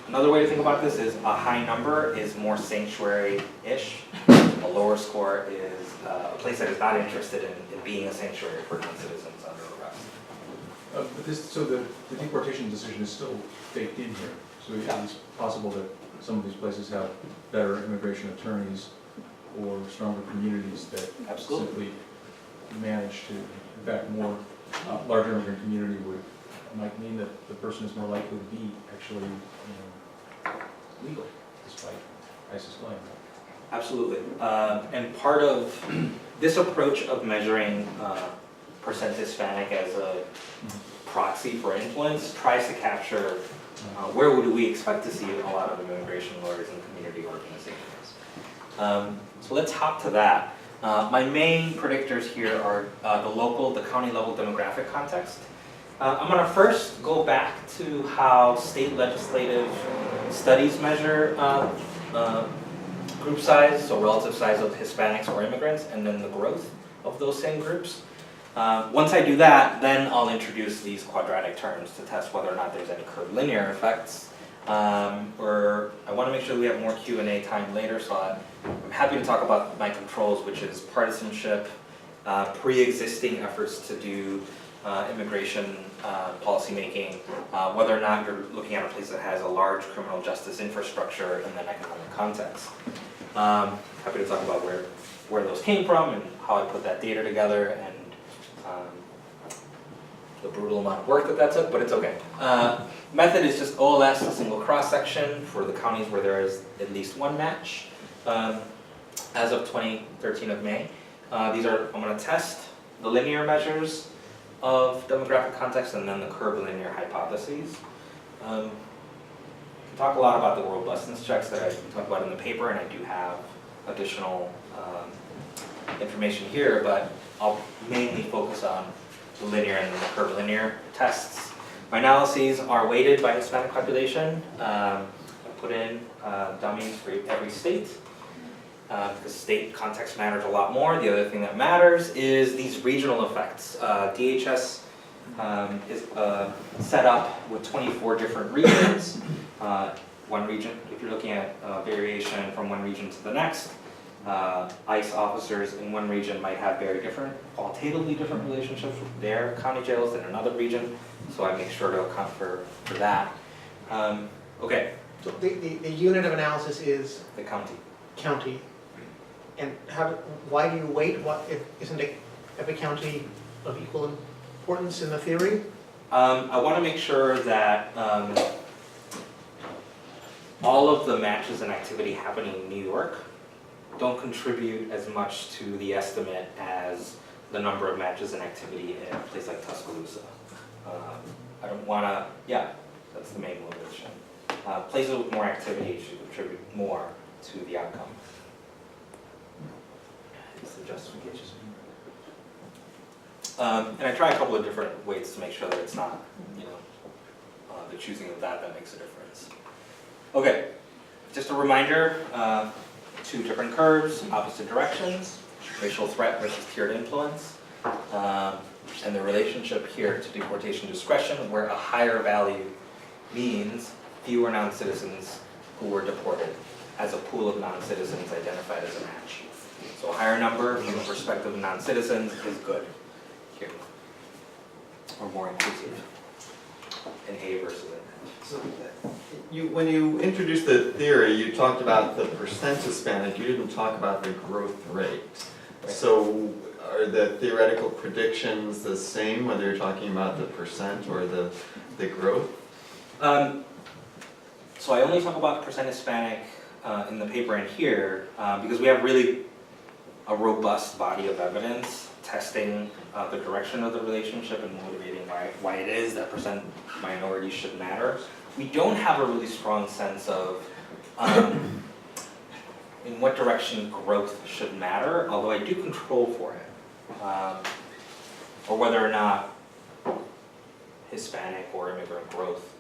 Another way to think about this is a high number is more sanctuary-ish. A lower score is a place that is not interested in being a sanctuary for non-citizens under arrest. But so the deportation decision is still baked in here. So it's possible that some of these places have better immigration attorneys or stronger communities that simply manage to, in fact, larger immigrant community might mean that the person is more likely to be actually legal, despite ISIS claim. Absolutely. And part of this approach of measuring percent Hispanic as a proxy for influence tries to capture where would we expect to see a lot of immigration lawyers and community organizations. So let's hop to that. My main predictors here are the county level demographic context. I'm going to first go back to how state legislative studies measure group size, so relative size of Hispanics or immigrants, and then the growth of those same groups. Once I do that, then I'll introduce these quadratic terms to test whether or not there's any curvilinear effects. Or I want to make sure we have more Q&A time later, so I'm happy to talk about my controls, which is partisanship, pre-existing efforts to do immigration policy making, whether or not you're looking at a place that has a large criminal justice infrastructure, and then economic context. Happy to talk about where those came from and how I put that data together, and the brutal amount of work that took, but it's okay. Method is just OLS, a single cross-section for the counties where there is at least one match. As of 2013 of May, I'm going to test the linear measures of demographic context and then the curvilinear hypotheses. We can talk a lot about the robustness checks that I talk about in the paper, and I do have additional information here, but I'll mainly focus on the linear and the curvilinear tests. My analyses are weighted by Hispanic population. I put in dummies for every state. Because state context matters a lot more. The other thing that matters is these regional effects. DHS is set up with 24 different regions. One region, if you're looking at variation from one region to the next, ICE officers in one region might have very different, qualitatively different relationships with their county jails than another region. So I make sure to account for that. Okay. So the unit of analysis is? The county. County. And why do you weight? Isn't every county of equal importance in the theory? I want to make sure that all of the matches and activity happening in New York don't contribute as much to the estimate as the number of matches and activity in a place like Tuscaloosa. I don't want to, That's the main motivation. Places with more activity should contribute more to the outcome. It's the justification. And I try a couple of different ways to make sure that it's not, the choosing of that makes a difference. Okay, just a reminder, 2 different curves, opposite directions, racial threat versus tiered influence, and the relationship here to deportation discretion, where a higher value means fewer non-citizens who were deported as a pool of non-citizens identified as a match. So a higher number from the perspective of non-citizens is good here, or more inclusive in A versus A. So when you introduced the theory, you talked about the percent Hispanic, you didn't talk about the growth rate. Right. So are the theoretical predictions the same, whether you're talking about the percent or the growth? So I only talk about percent Hispanic in the paper and here because we have really a robust body of evidence testing the direction of the relationship and motivating why it is that percent minorities should matter. We don't have a really strong sense of in what direction growth should matter, although I do control for it, or whether or not Hispanic or immigrant growth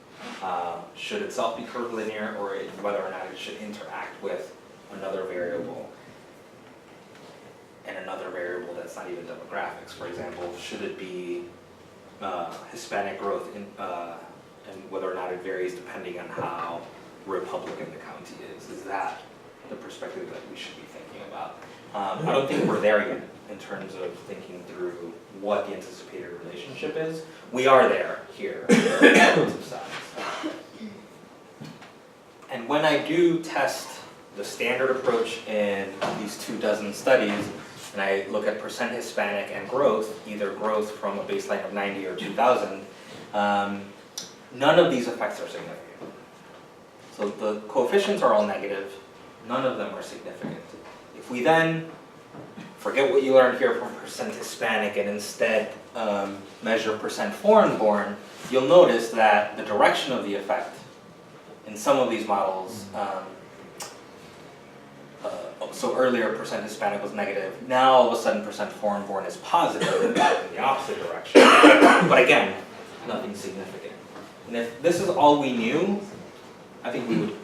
should itself be curvilinear, or whether or not it should interact with another variable, and another variable that's not even demographics. For example, should it be Hispanic growth and whether or not it varies depending on how Republican the county is? Is that the perspective that we should be thinking about? I don't think we're there yet in terms of thinking through what the anticipated relationship is. We are there here on the relative sides. And when I do test the standard approach in these 24 studies, and I look at percent Hispanic and growth, either growth from a baseline of 90 or 2000, none of these effects are significant. So the coefficients are all negative, none of them are significant. If we then forget what you learned here from percent Hispanic and instead measure percent foreign born, you'll notice that the direction of the effect in some of these models, so earlier percent Hispanic was negative, now all of a sudden percent foreign born is positive in the opposite direction. But again, nothing significant. And if this is all we knew, I think we would,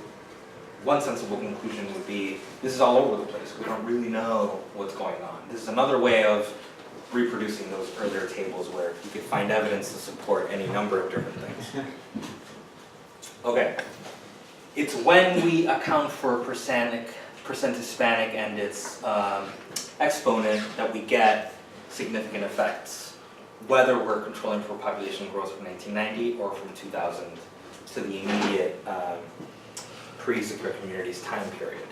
one sensible conclusion would be, this is all over the place. We don't really know what's going on. This is another way of reproducing those earlier tables where you could find evidence to support any number of different things. Okay. It's when we account for percent Hispanic and its exponent that we get significant effects, whether we're controlling for population growth from 1990 or from 2000 to the immediate pre-secure communities time period.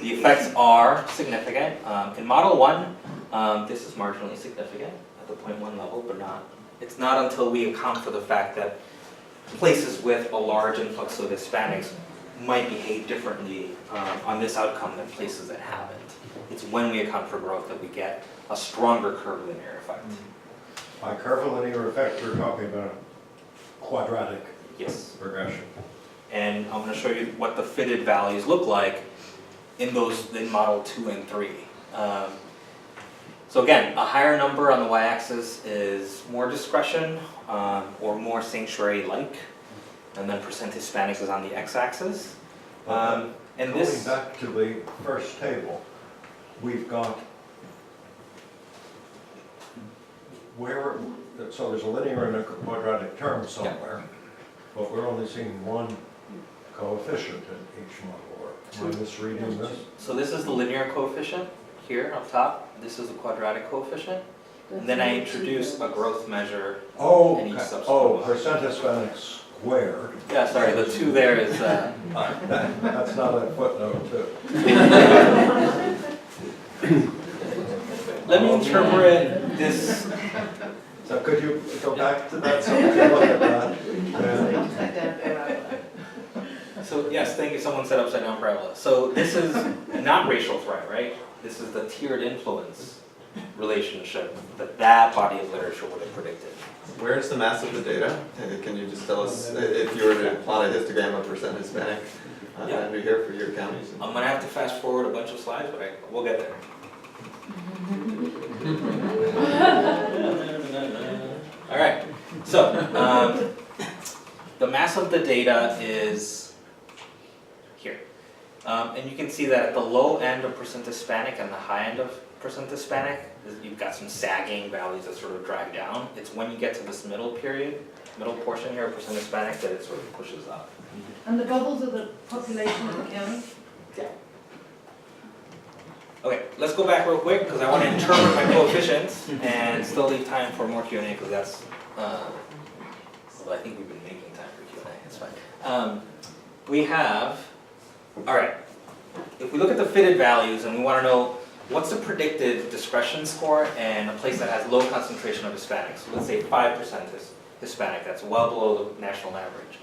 The effects are significant. In Model 1, this is marginally significant at the 0.1 level, but it's not until we account for the fact that places with a large influx of Hispanics might behave differently on this outcome than places that haven't. It's when we account for growth that we get a stronger curvilinear effect. By curvilinear effect, we're talking about a quadratic progression. And I'm going to show you what the fitted values look like in Model 2 and 3. So again, a higher number on the y-axis is more discretion or more sanctuary-like, and then percent Hispanic is on the x-axis. And going back to the first table, we've got so there's a linear and a quadratic term somewhere, but we're only seeing one coefficient in each model. Am I misreading this? So this is the linear coefficient here up top. This is the quadratic coefficient. And then I introduce a growth measure in each subsequent one. Percent Hispanic squared. Yeah, sorry, the 2 there is... That's not a footnote too. Let me interpret this. So could you go back to that so we can look at that? So yes, thank you, someone said upside down parabola. So this is not racial threat, right? This is the tiered influence relationship that that body of literature would have predicted. Where is the mass of the data? Can you just tell us, if you were to plot a histogram of % Hispanic under here for your counties? I'm gonna have to fast forward a bunch of slides, but we'll get there. All right, so the mass of the data is here. And you can see that at the low end of % Hispanic and the high end of % Hispanic, you've got some sagging values that sort of drag down. It's when you get to this middle portion here of % Hispanic, that it sort of pushes up. And the bubbles are the population of the county? Okay, let's go back real quick because I want to interpret my coefficients and still leave time for more Q&A because that's, well, I think we've been making time for Q&A, it's fine. We have, all right, if we look at the fitted values and we want to know what's the predicted discretion score and a place that has low concentration of Hispanics, so let's say 5% is Hispanic, that's well below the national average.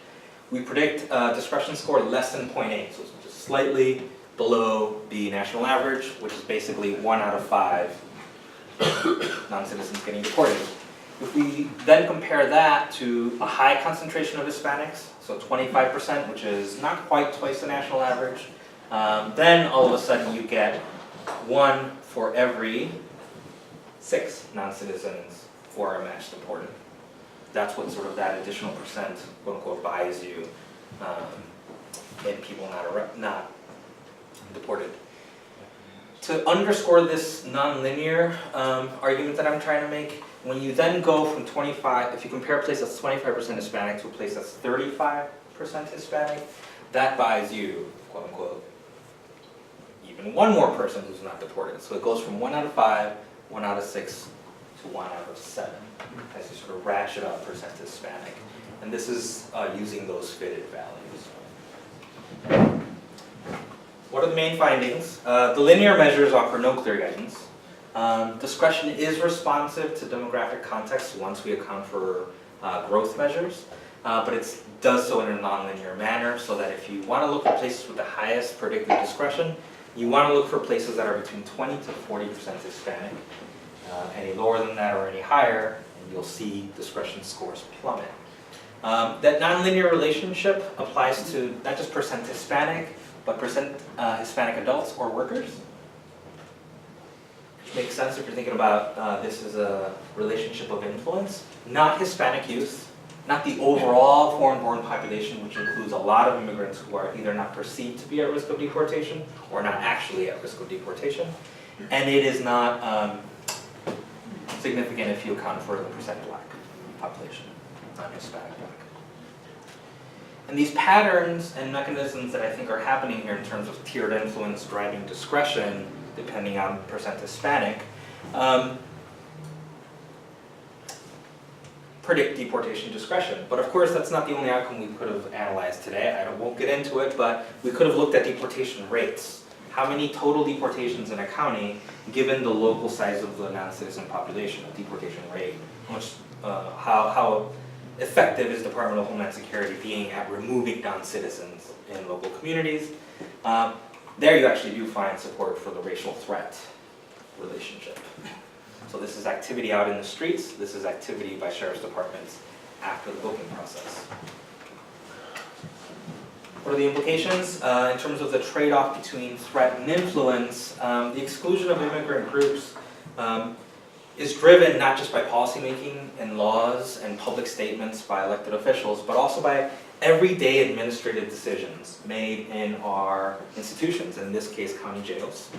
We predict discretion score less than 0.8, so it's just slightly below the national average, which is basically 1 out of 5 non-citizens getting deported. If we then compare that to a high concentration of Hispanics, so 25%, which is not quite twice the national average, then all of a sudden you get 1 for every 6 non-citizens who are match deported. That's what sort of that additional percent, quote unquote, buys you in people not deported. To underscore this non-linear argument that I'm trying to make, when you then go from 25, if you compare a place that's 25% Hispanic to a place that's 35% Hispanic, that buys you, quote unquote, even 1 more person who's not deported. So it goes from 1 out of 5, 1 out of 6, to 1 out of 7, as you sort of ratchet up percent Hispanic. And this is using those fitted values. What are the main findings? The linear measures offer no clear guidance. Discretion is responsive to demographic context once we account for growth measures, but it does so in a nonlinear manner, so that if you want to look for places with the highest predicted discretion, you want to look for places that are between 20 to 40% Hispanic. Any lower than that or any higher, and you'll see discretion scores plummet. That nonlinear relationship applies to not just percent Hispanic, but percent Hispanic adults or workers. Which makes sense if you're thinking about this as a relationship of influence. Not Hispanic youth, not the overall foreign-born population, which includes a lot of immigrants who are either not perceived to be at risk of deportation or not actually at risk of deportation. And it is not significant if you account for the percent Black population, not Hispanic Black. And these patterns and mechanisms that I think are happening here in terms of tiered influence driving discretion, depending on percent Hispanic, predict deportation discretion. But of course, that's not the only outcome we could have analyzed today. I won't get into it, but we could have looked at deportation rates. How many total deportations in a county, given the local size of the non-citizen population, a deportation rate, how effective is Department of Homeland Security being at removing non-citizens in local communities? There you actually do find support for the racial threat relationship. So this is activity out in the streets, this is activity by sheriff's departments after the booking process. What are the implications? In terms of the trade-off between threat and influence, the exclusion of immigrant groups is driven not just by policymaking and laws and public statements by elected officials, but also by everyday administrative decisions made in our institutions, in this case county jails.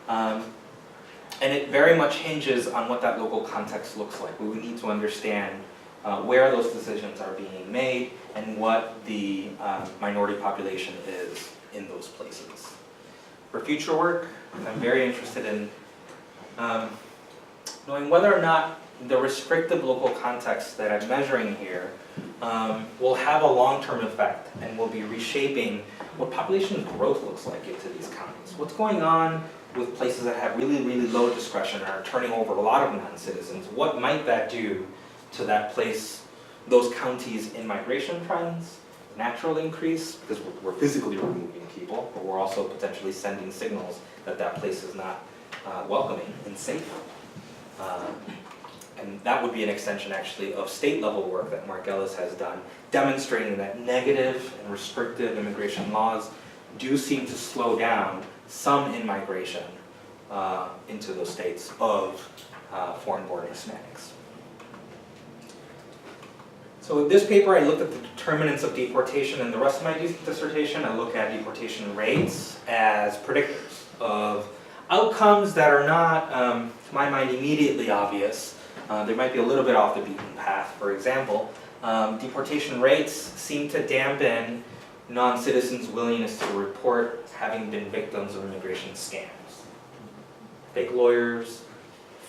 And it very much hinges on what that local context looks like. We would need to understand where those decisions are being made and what the minority population is in those places. For future work, I'm very interested in knowing whether or not the restrictive local context that I'm measuring here will have a long-term effect and will be reshaping what population growth looks like into these counties. What's going on with places that have really, really low discretion and are turning over a lot of non-citizens? What might that do to that place, those counties in migration trends, natural increase, because we're physically removing people, but we're also potentially sending signals that that place is not welcoming and safe. And that would be an extension actually of state level work that Mark Ellis has done, demonstrating that negative and restrictive immigration laws do seem to slow down some in-migration into those states of foreign-born Hispanics. So in this paper, I looked at the determinants of deportation. In the rest of my dissertation, I look at deportation rates as predictors of outcomes that are not, to my mind, immediately obvious. They might be a little bit off the beaten path. For example, deportation rates seem to dampen non-citizens' willingness to report having been victims of immigration scams. Fake lawyers,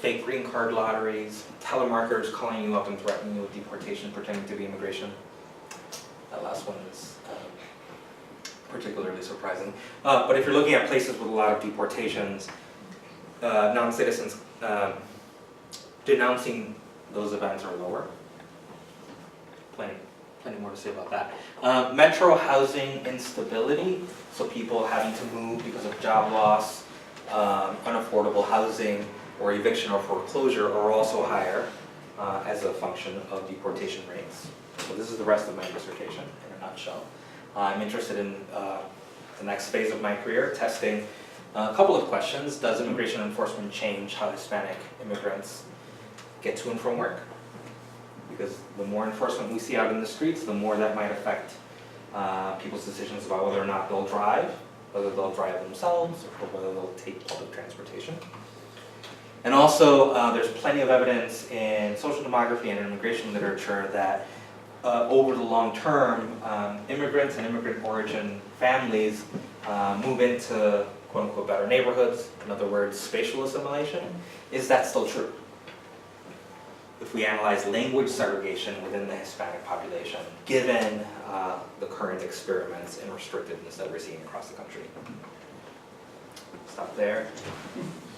fake green card lotteries, telemarketers calling you up and threatening you with deportation, pretending to be immigration. That last one is particularly surprising. But if you're looking at places with a lot of deportations, non-citizens denouncing those events are lower. Plenty more to say about that. Metro housing instability, so people having to move because of job loss, unaffordable housing, or eviction or foreclosure are also higher as a function of deportation rates. So this is the rest of my dissertation in a nutshell. I'm interested in the next phase of my career, testing a couple of questions. Does immigration enforcement change how Hispanic immigrants get to and from work? Because the more enforcement we see out in the streets, the more that might affect people's decisions about whether or not they'll drive, whether they'll drive themselves, or whether they'll take public transportation. And also, there's plenty of evidence in social demography and immigration literature that over the long term, immigrants and immigrant origin families move into quote unquote better neighborhoods, in other words, spatial assimilation. Is that still true? If we analyze language segregation within the Hispanic population, given the current experiments in restrictiveness that we're seeing across the country. Stop there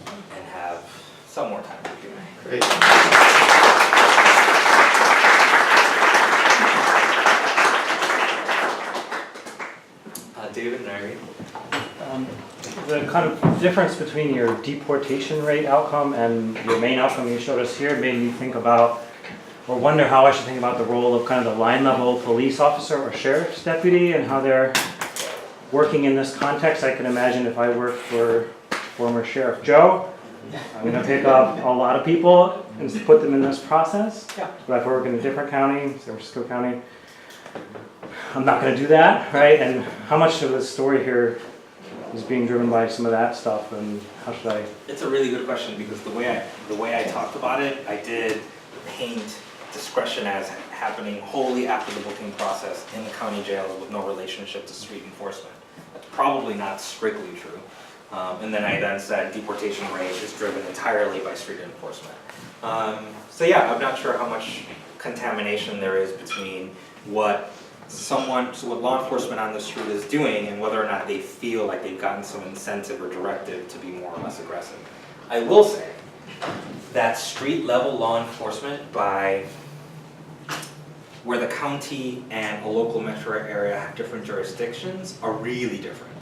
and have some more time for Q&A. Great. David and Irene. The kind of difference between your deportation rate outcome and your main outcome you showed us here made me think about, or wonder how I should think about the role of kind of the line level police officer or sheriff's deputy and how they're working in this context. I can imagine if I worked for former Sheriff Joe, I'm going to pick up a lot of people and put them in this process. Yeah. But if I work in a different county, San Francisco County, I'm not going to do that, right? And how much of the story here is being driven by some of that stuff, and how should I? It's a really good question because the way I talked about it, I did paint discretion as happening wholly after the booking process in the county jails with no relationship to street enforcement. That's probably not strictly true. And then I then said deportation rate is driven entirely by street enforcement. So yeah, I'm not sure how much contamination there is between what law enforcement on the street is doing and whether or not they feel like they've gotten some incentive or directive to be more or less aggressive. I will say that street level law enforcement where the county and a local metro area have different jurisdictions are really different.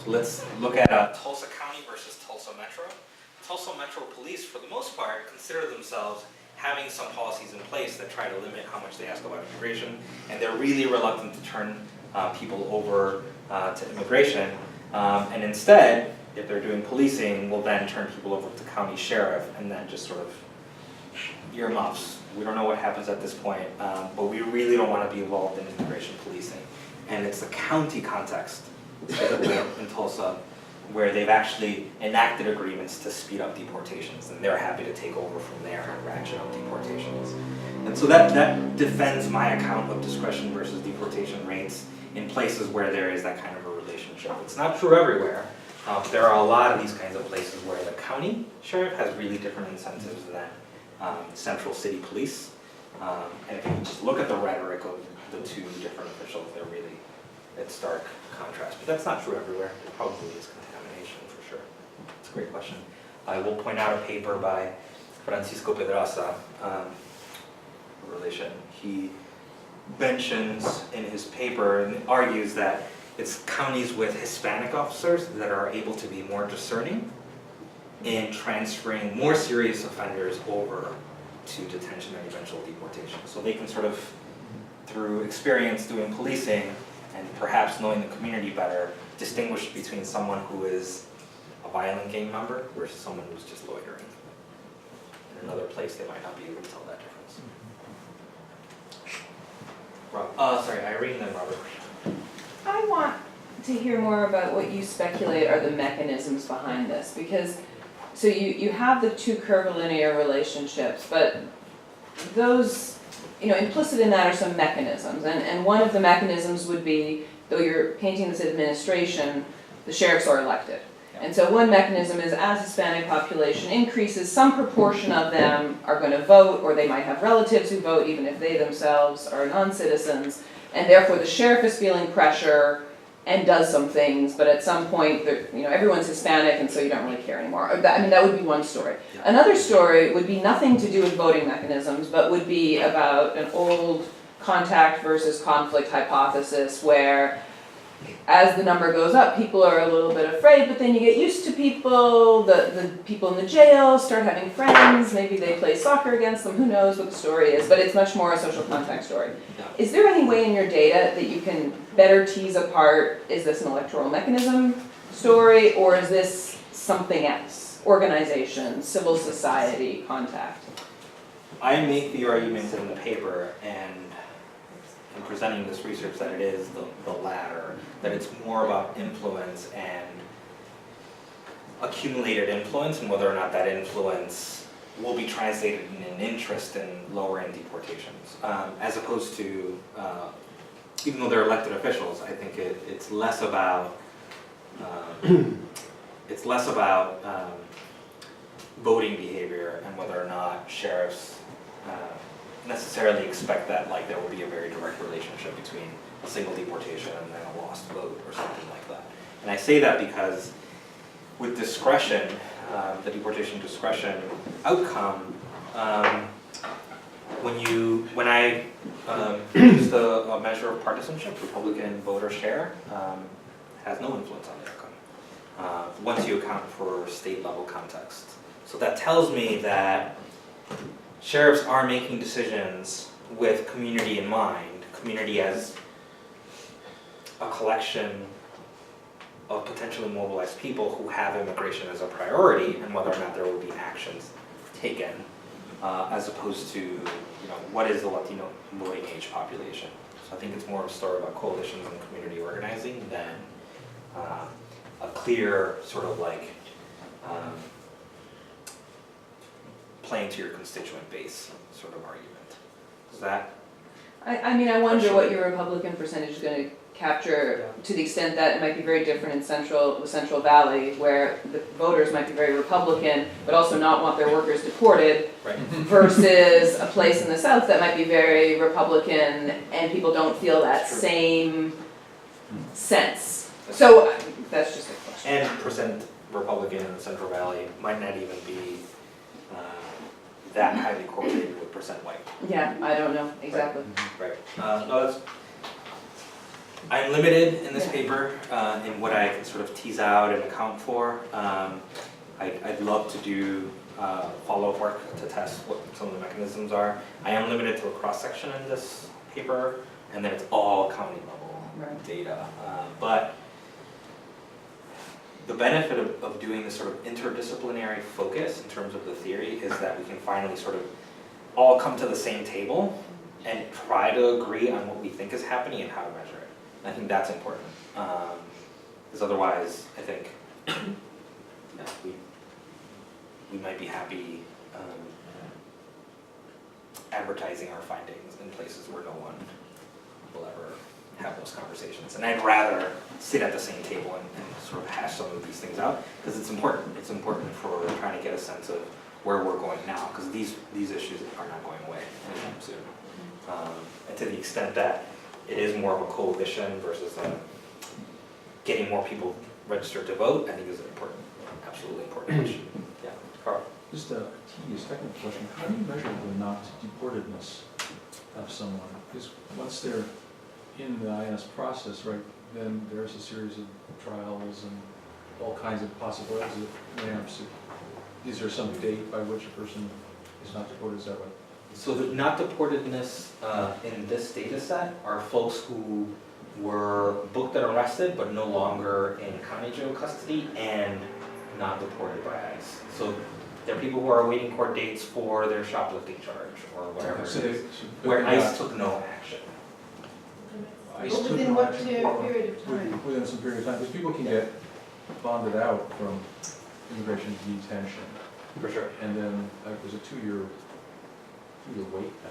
So let's look at Tulsa County versus Tulsa Metro. Tulsa Metro Police, for the most part, consider themselves having some policies in place that try to limit how much they ask about immigration, and they're really reluctant to turn people over to immigration. And instead, if they're doing policing, will then turn people over to county sheriff and then just sort of earmuffs. We don't know what happens at this point, but we really don't want to be involved in immigration policing. And it's the county context, specifically in Tulsa, where they've actually enacted agreements to speed up deportations, and they're happy to take over from there and ratchet up deportations. And so that defends my account of discretion versus deportation rates in places where there is that kind of a relationship. It's not true everywhere. There are a lot of these kinds of places where the county sheriff has really different incentives than central city police. And if you just look at the rhetoric of the two different officials, they're really at stark contrast. But that's not true everywhere. There probably is contamination for sure. It's a great question. I will point out a paper by Francisco Pedroza, a relation. He mentions in his paper and argues that it's counties with Hispanic officers that are able to be more discerning in transferring more serious offenders over to detention and eventual deportation. So they can sort of, through experience doing policing and perhaps knowing the community better, distinguish between someone who is a violent gang member versus someone who's just loitering. In another place, they might not be able to tell that difference. Sorry, Irene, then Robert. I want to hear more about what you speculate are the mechanisms behind this, because so you have the two curvilinear relationships, but those, implicit in that are some mechanisms, and one of the mechanisms would be, though you're painting this administration, the sheriffs are elected. And so one mechanism is, as Hispanic population increases, some proportion of them are going to vote, or they might have relatives who vote, even if they themselves are non-citizens, and therefore the sheriff is feeling pressure and does some things, but at some point, everyone's Hispanic, and so you don't really care anymore. That would be one story. Another story would be nothing to do with voting mechanisms, but would be about an old contact versus conflict hypothesis where as the number goes up, people are a little bit afraid, but then you get used to people, the people in the jail start having friends, maybe they play soccer against them, who knows what the story is, but it's much more a social contact story. Is there any way in your data that you can better tease apart, is this an electoral mechanism story, or is this something else? Organization, civil society, contact? I make the argument in the paper and in presenting this research that it is the latter, that it's more about influence and accumulated influence and whether or not that influence will be translated in an interest in lowering deportations. As opposed to, even though they're elected officials, I think it's less about voting behavior and whether or not sheriffs necessarily expect that there will be a very direct relationship between a single deportation and then a lost vote or something like that. And I say that because with discretion, the deportation discretion outcome, when I used a measure of partisanship, Republican voter share, has no influence on the outcome, once you account for state level context. So that tells me that sheriffs are making decisions with community in mind, community as a collection of potentially mobilized people who have immigration as a priority and whether or not there will be actions taken, as opposed to, what is the Latino voting age population. So I think it's more of a story about coalitions and community organizing than a clear sort of playing to your constituent base sort of argument. Is that? I wonder what your Republican percentage is going to capture, to the extent that it might be very different in the Central Valley, where the voters might be very Republican, but also not want their workers deported, right, versus a place in the South that might be very Republican, and people don't feel that same sense. So that's just a question. And percent Republican in the Central Valley might not even be that highly correlated with percent white. Yeah, I don't know, exactly. Right. No, I'm limited in this paper in what I can sort of tease out and account for. I'd love to do follow-up work to test what some of the mechanisms are. I am limited to a cross-section in this paper, and then it's all county level data. But the benefit of doing this sort of interdisciplinary focus in terms of the theory is that we can finally sort of all come to the same table and try to agree on what we think is happening and how to measure it. I think that's important, because otherwise, I think we might be happy advertising our findings in places where no one will ever have those conversations. And I'd rather sit at the same table and sort of hash some of these things out, because it's important. It's important for trying to get a sense of where we're going now, because these issues are not going away anytime soon. And to the extent that it is more of a coalition versus getting more people registered to vote, I think is an important, absolutely important issue. Yeah, Carl. Just a tedious technical question. How do you measure the not deportedness of someone? Because once they're in the INS process, right, then there's a series of trials and all kinds of possibilities of ramps. Is there some date by which a person is not deported, is that what? So the not deportedness in this data set are folks who were booked and arrested but no longer in county jail custody and not deported by ICE. So they're people who are awaiting court dates for their shoplifting charge or whatever it So is, they- where but ICE not- took no action. ICE Well, took within no what action? period of time? Within some period of time, because people can get bonded out from immigration detention, For sure. and then there's a two-year wait now.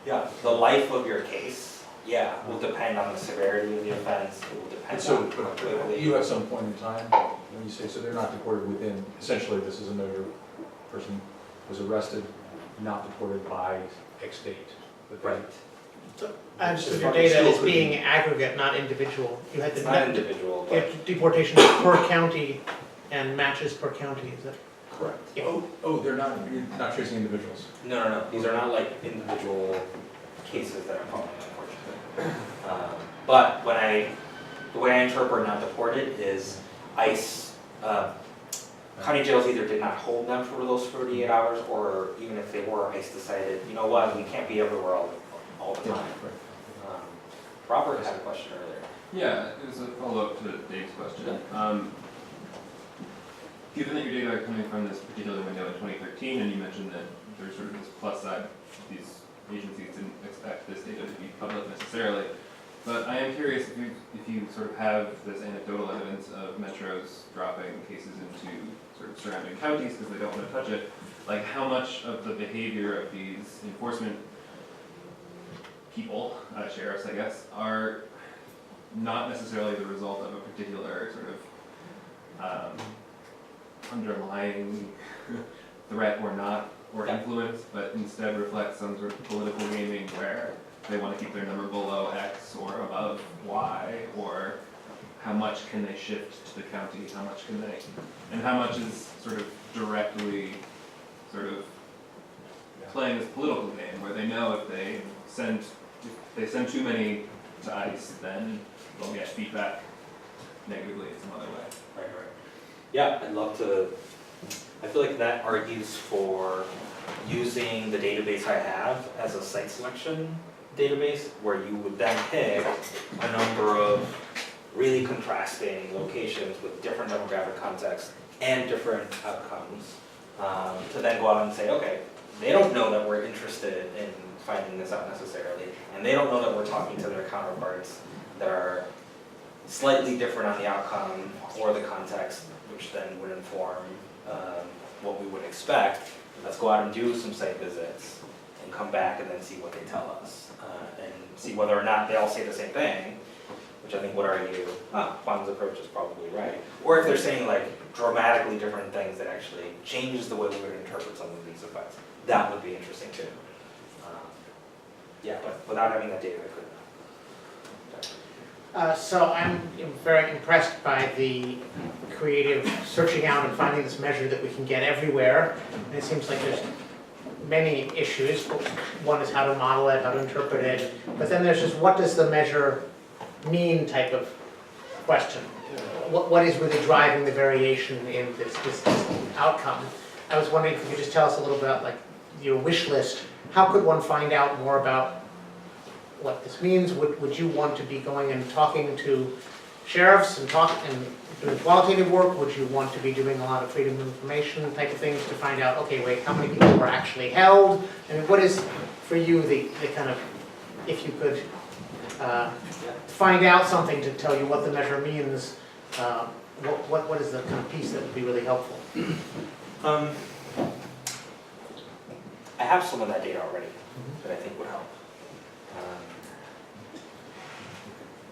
Yeah, the life of your case, will depend on the severity of the offense, it will depend So, on how quickly. you have some point in time, when you say, so they're not deported within, essentially, this is another person was arrested, not deported by X date. But they- Right. I understood your data as being aggregate, not individual. You had the It's not individual, but deportation per county and matches per county, is that? correct. Yeah. Oh, you're not tracing individuals. No, these are not like individual cases that I'm following, unfortunately. But the way I interpret not deported is ICE, county jails either did not hold them for those 48 hours, or even if they were, ICE decided, you know what, we can't be everywhere all the Yeah, time. right. Robert had a question earlier. Yeah, it was a follow-up to Dave's question. Given that your data are coming from this particular window in 2013, and you mentioned that there's sort of this plus side, these agencies didn't expect this data to be public necessarily, but I am curious if you sort of have this anecdotal evidence of metros dropping cases into sort of surrounding counties because they don't want to touch it, like how much of the behavior of these enforcement people, sheriffs I guess, are not necessarily the result of a particular sort of underlying threat or not, or influence, but instead reflect some sort of political gaming where they want to keep their number below X or above Y, or how much can they shift to the county, how much can they, and how much is sort of directly sort of playing this political game where they know if they send too many to ICE, then they'll get feedback negatively in some other way. Right. Yeah, I'd love to, I feel like that argues for using the database I have as a site selection database, where you would then pick a number of really contrasting locations with different demographic contexts and different outcomes, to then go out and say, okay, they don't know that we're interested in finding this out necessarily, and they don't know that we're talking to their counterparts that are slightly different on the outcome or the context, which then would inform what we would expect. Let's go out and do some site visits and come back and then see what they tell us, and see whether or not they all say the same thing, which I think would argue, Juan's approach is probably right. Or if they're saying like dramatically different things that actually changes the way we would interpret some of these effects, that would be interesting too. But without having that data, I couldn't. So I'm very impressed by the creative searching out and finding this measure that we can get everywhere. And it seems like there's many issues. One is how to model it, how to interpret it. But then there's just what does the measure mean type of question. What is really driving the variation in this outcome? I was wondering if you could just tell us a little bit about like your wish list. How could one find out more about what this means? Would you want to be going and talking to sheriffs and doing qualitative work? Would you want to be doing a lot of freedom of information type of things to find out, okay, wait, how many people were actually held? I mean, what is for you the kind of, if you could find out something to tell you what the measure means, what is the kind of piece that would be really helpful? I have some of that data already that I think would help.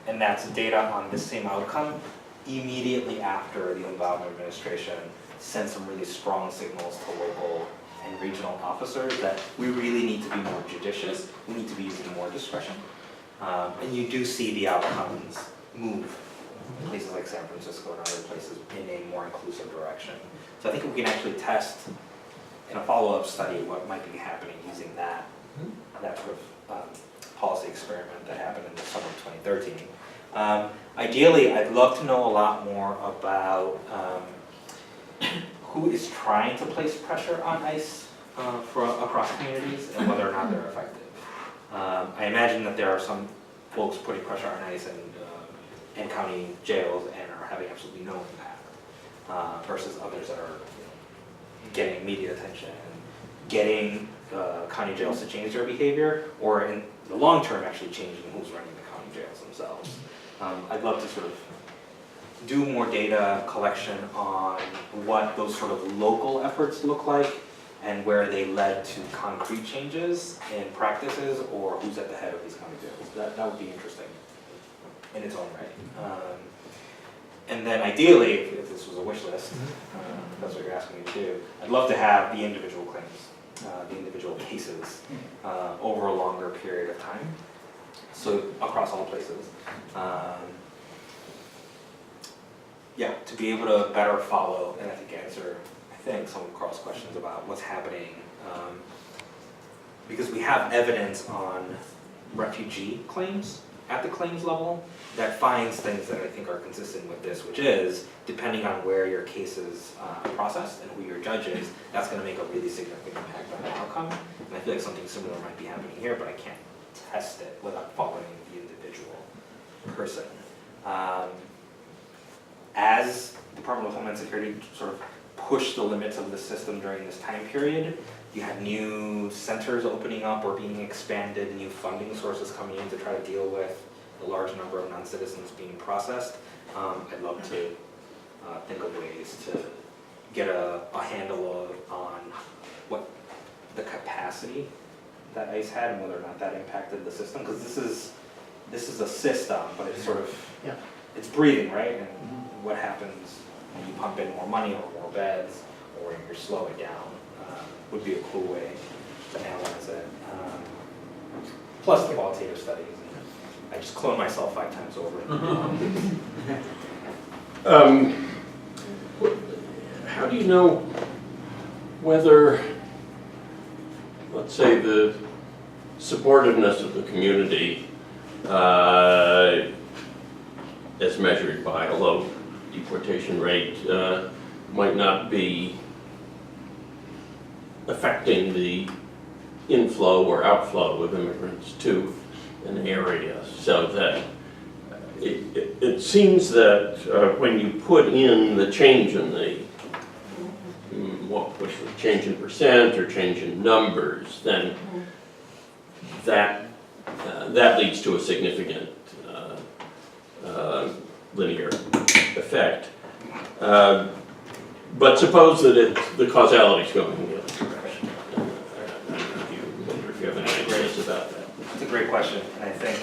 And that's data on this same outcome immediately after the Obama administration sent some really strong signals to local and regional officers that we really need to be more judicious, we need to be using more discretion. And you do see the outcomes move in places like San Francisco and other places in a more inclusive direction. So I think we can actually test in a follow-up study what might be happening using that sort of policy experiment that happened in the summer of 2013. Ideally, I'd love to know a lot more about who is trying to place pressure on ICE across communities and whether or not they're effective. I imagine that there are some folks putting pressure on ICE and county jails and are having absolutely no impact, versus others that are getting immediate attention and getting county jails to change their behavior, or in the long term actually changing who's running the county jails themselves. I'd love to sort of do more data collection on what those sort of local efforts look like and where they led to concrete changes in practices or who's at the head of these county jails. That would be interesting in its own right. And then ideally, if this was a wish list, if that's what you're asking me to do, I'd love to have the individual claims, the individual cases over a longer period of time, so across all places. Yeah, to be able to better follow and I think answer, some cross questions about what's happening, because we have evidence on refugee claims at the claims level that finds things that I think are consistent with this, which is, depending on where your case is processed and who your judge is, that's going to make a really significant impact on the outcome. And I feel like something similar might be happening here, but I can't test it without following the individual person. As the Department of Homeland Security sort of pushed the limits of the system during this time period, you had new centers opening up or being expanded, new funding sources coming in to try to deal with the large number of non-citizens being processed. I'd love to think of ways to get a handle on what the capacity that ICE had and whether or not that impacted the system, because this is a system, but it's sort of, it's breathing, right? And what happens when you pump in more money or more beds, or you slow it down, would be a cool way to analyze it. Plus the qualitative studies. I just cloned myself 5 times over. How do you know whether, let's say, the supportiveness of the community as measured by a low deportation rate might not be affecting the inflow or outflow of immigrants to an area, so that it seems that when you put in the change in the what was the change in percent or change in numbers, then that leads to a significant linear effect. But suppose that the causality is going in the other direction. I wonder if you have any ideas about that. That's a great question, and I think,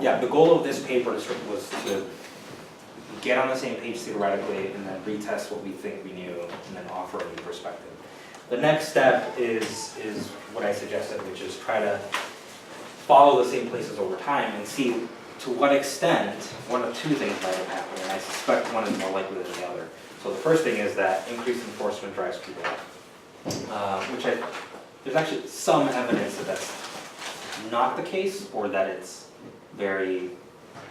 yeah, the goal of this paper was to get on the same page theoretically and then retest what we think we knew and then offer a new perspective. The next step is what I suggested, which is try to follow the same places over time and see to what extent one of 2 things might have happened, and I suspect one is more likely than the other. So the first thing is that increased enforcement drives people up, there's actually some evidence that that's not the case, or that it's very,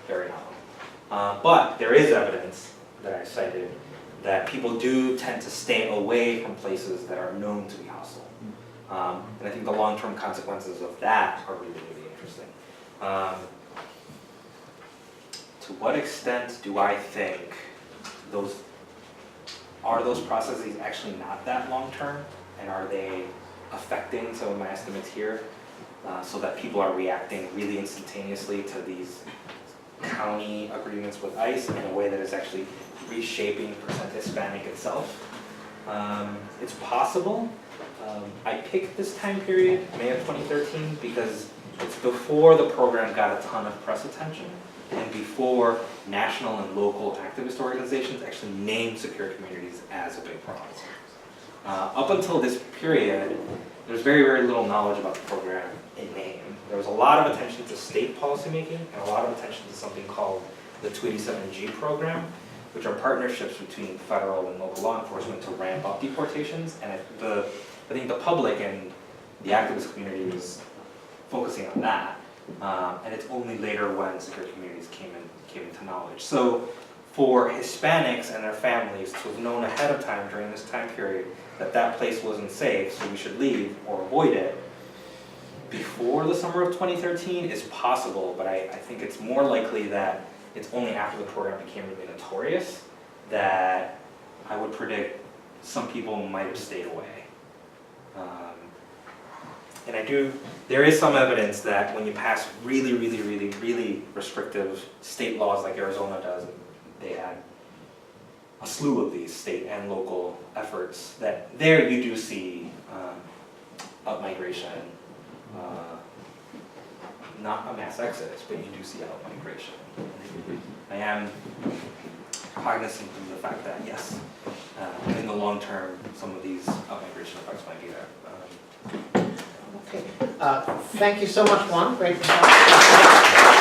very nominal. But there is evidence that I cited that people do tend to stay away from places that are known to be hostile. And I think the long-term consequences of that are really, really interesting. To what extent do I think those processes actually not that long-term, and are they affecting some of my estimates here, so that people are reacting really instantaneously to these county agreements with ICE in a way that is actually reshaping percent Hispanic itself? It's possible. I picked this time period, May of 2013, because it's before the program got a ton of press attention and before national and local activist organizations actually named secure communities as a big problem. Up until this period, there's very, very little knowledge about the program in name. There was a lot of attention to state policymaking and a lot of attention to something called the 287G program, which are partnerships between federal and local law enforcement to ramp up deportations. And I think the public and the activist community was focusing on that. And it's only later when secure communities came into knowledge. So for Hispanics and their families to have known ahead of time during this time period that that place wasn't safe, so we should leave or avoid it before the summer of 2013 is possible, but I think it's more likely that it's only after the program became really notorious that I would predict some people might have stayed away. And there is some evidence that when you pass really, really, really, really restrictive state laws like Arizona does, they had a slew of these state and local efforts, that there you do see out-migration. Not a mass exodus, but you do see out-migration. I am cognizant of the fact that, yes, in the long term, some of these out-migration effects might be there. Okay. Thank you so much, Juan. Great talk.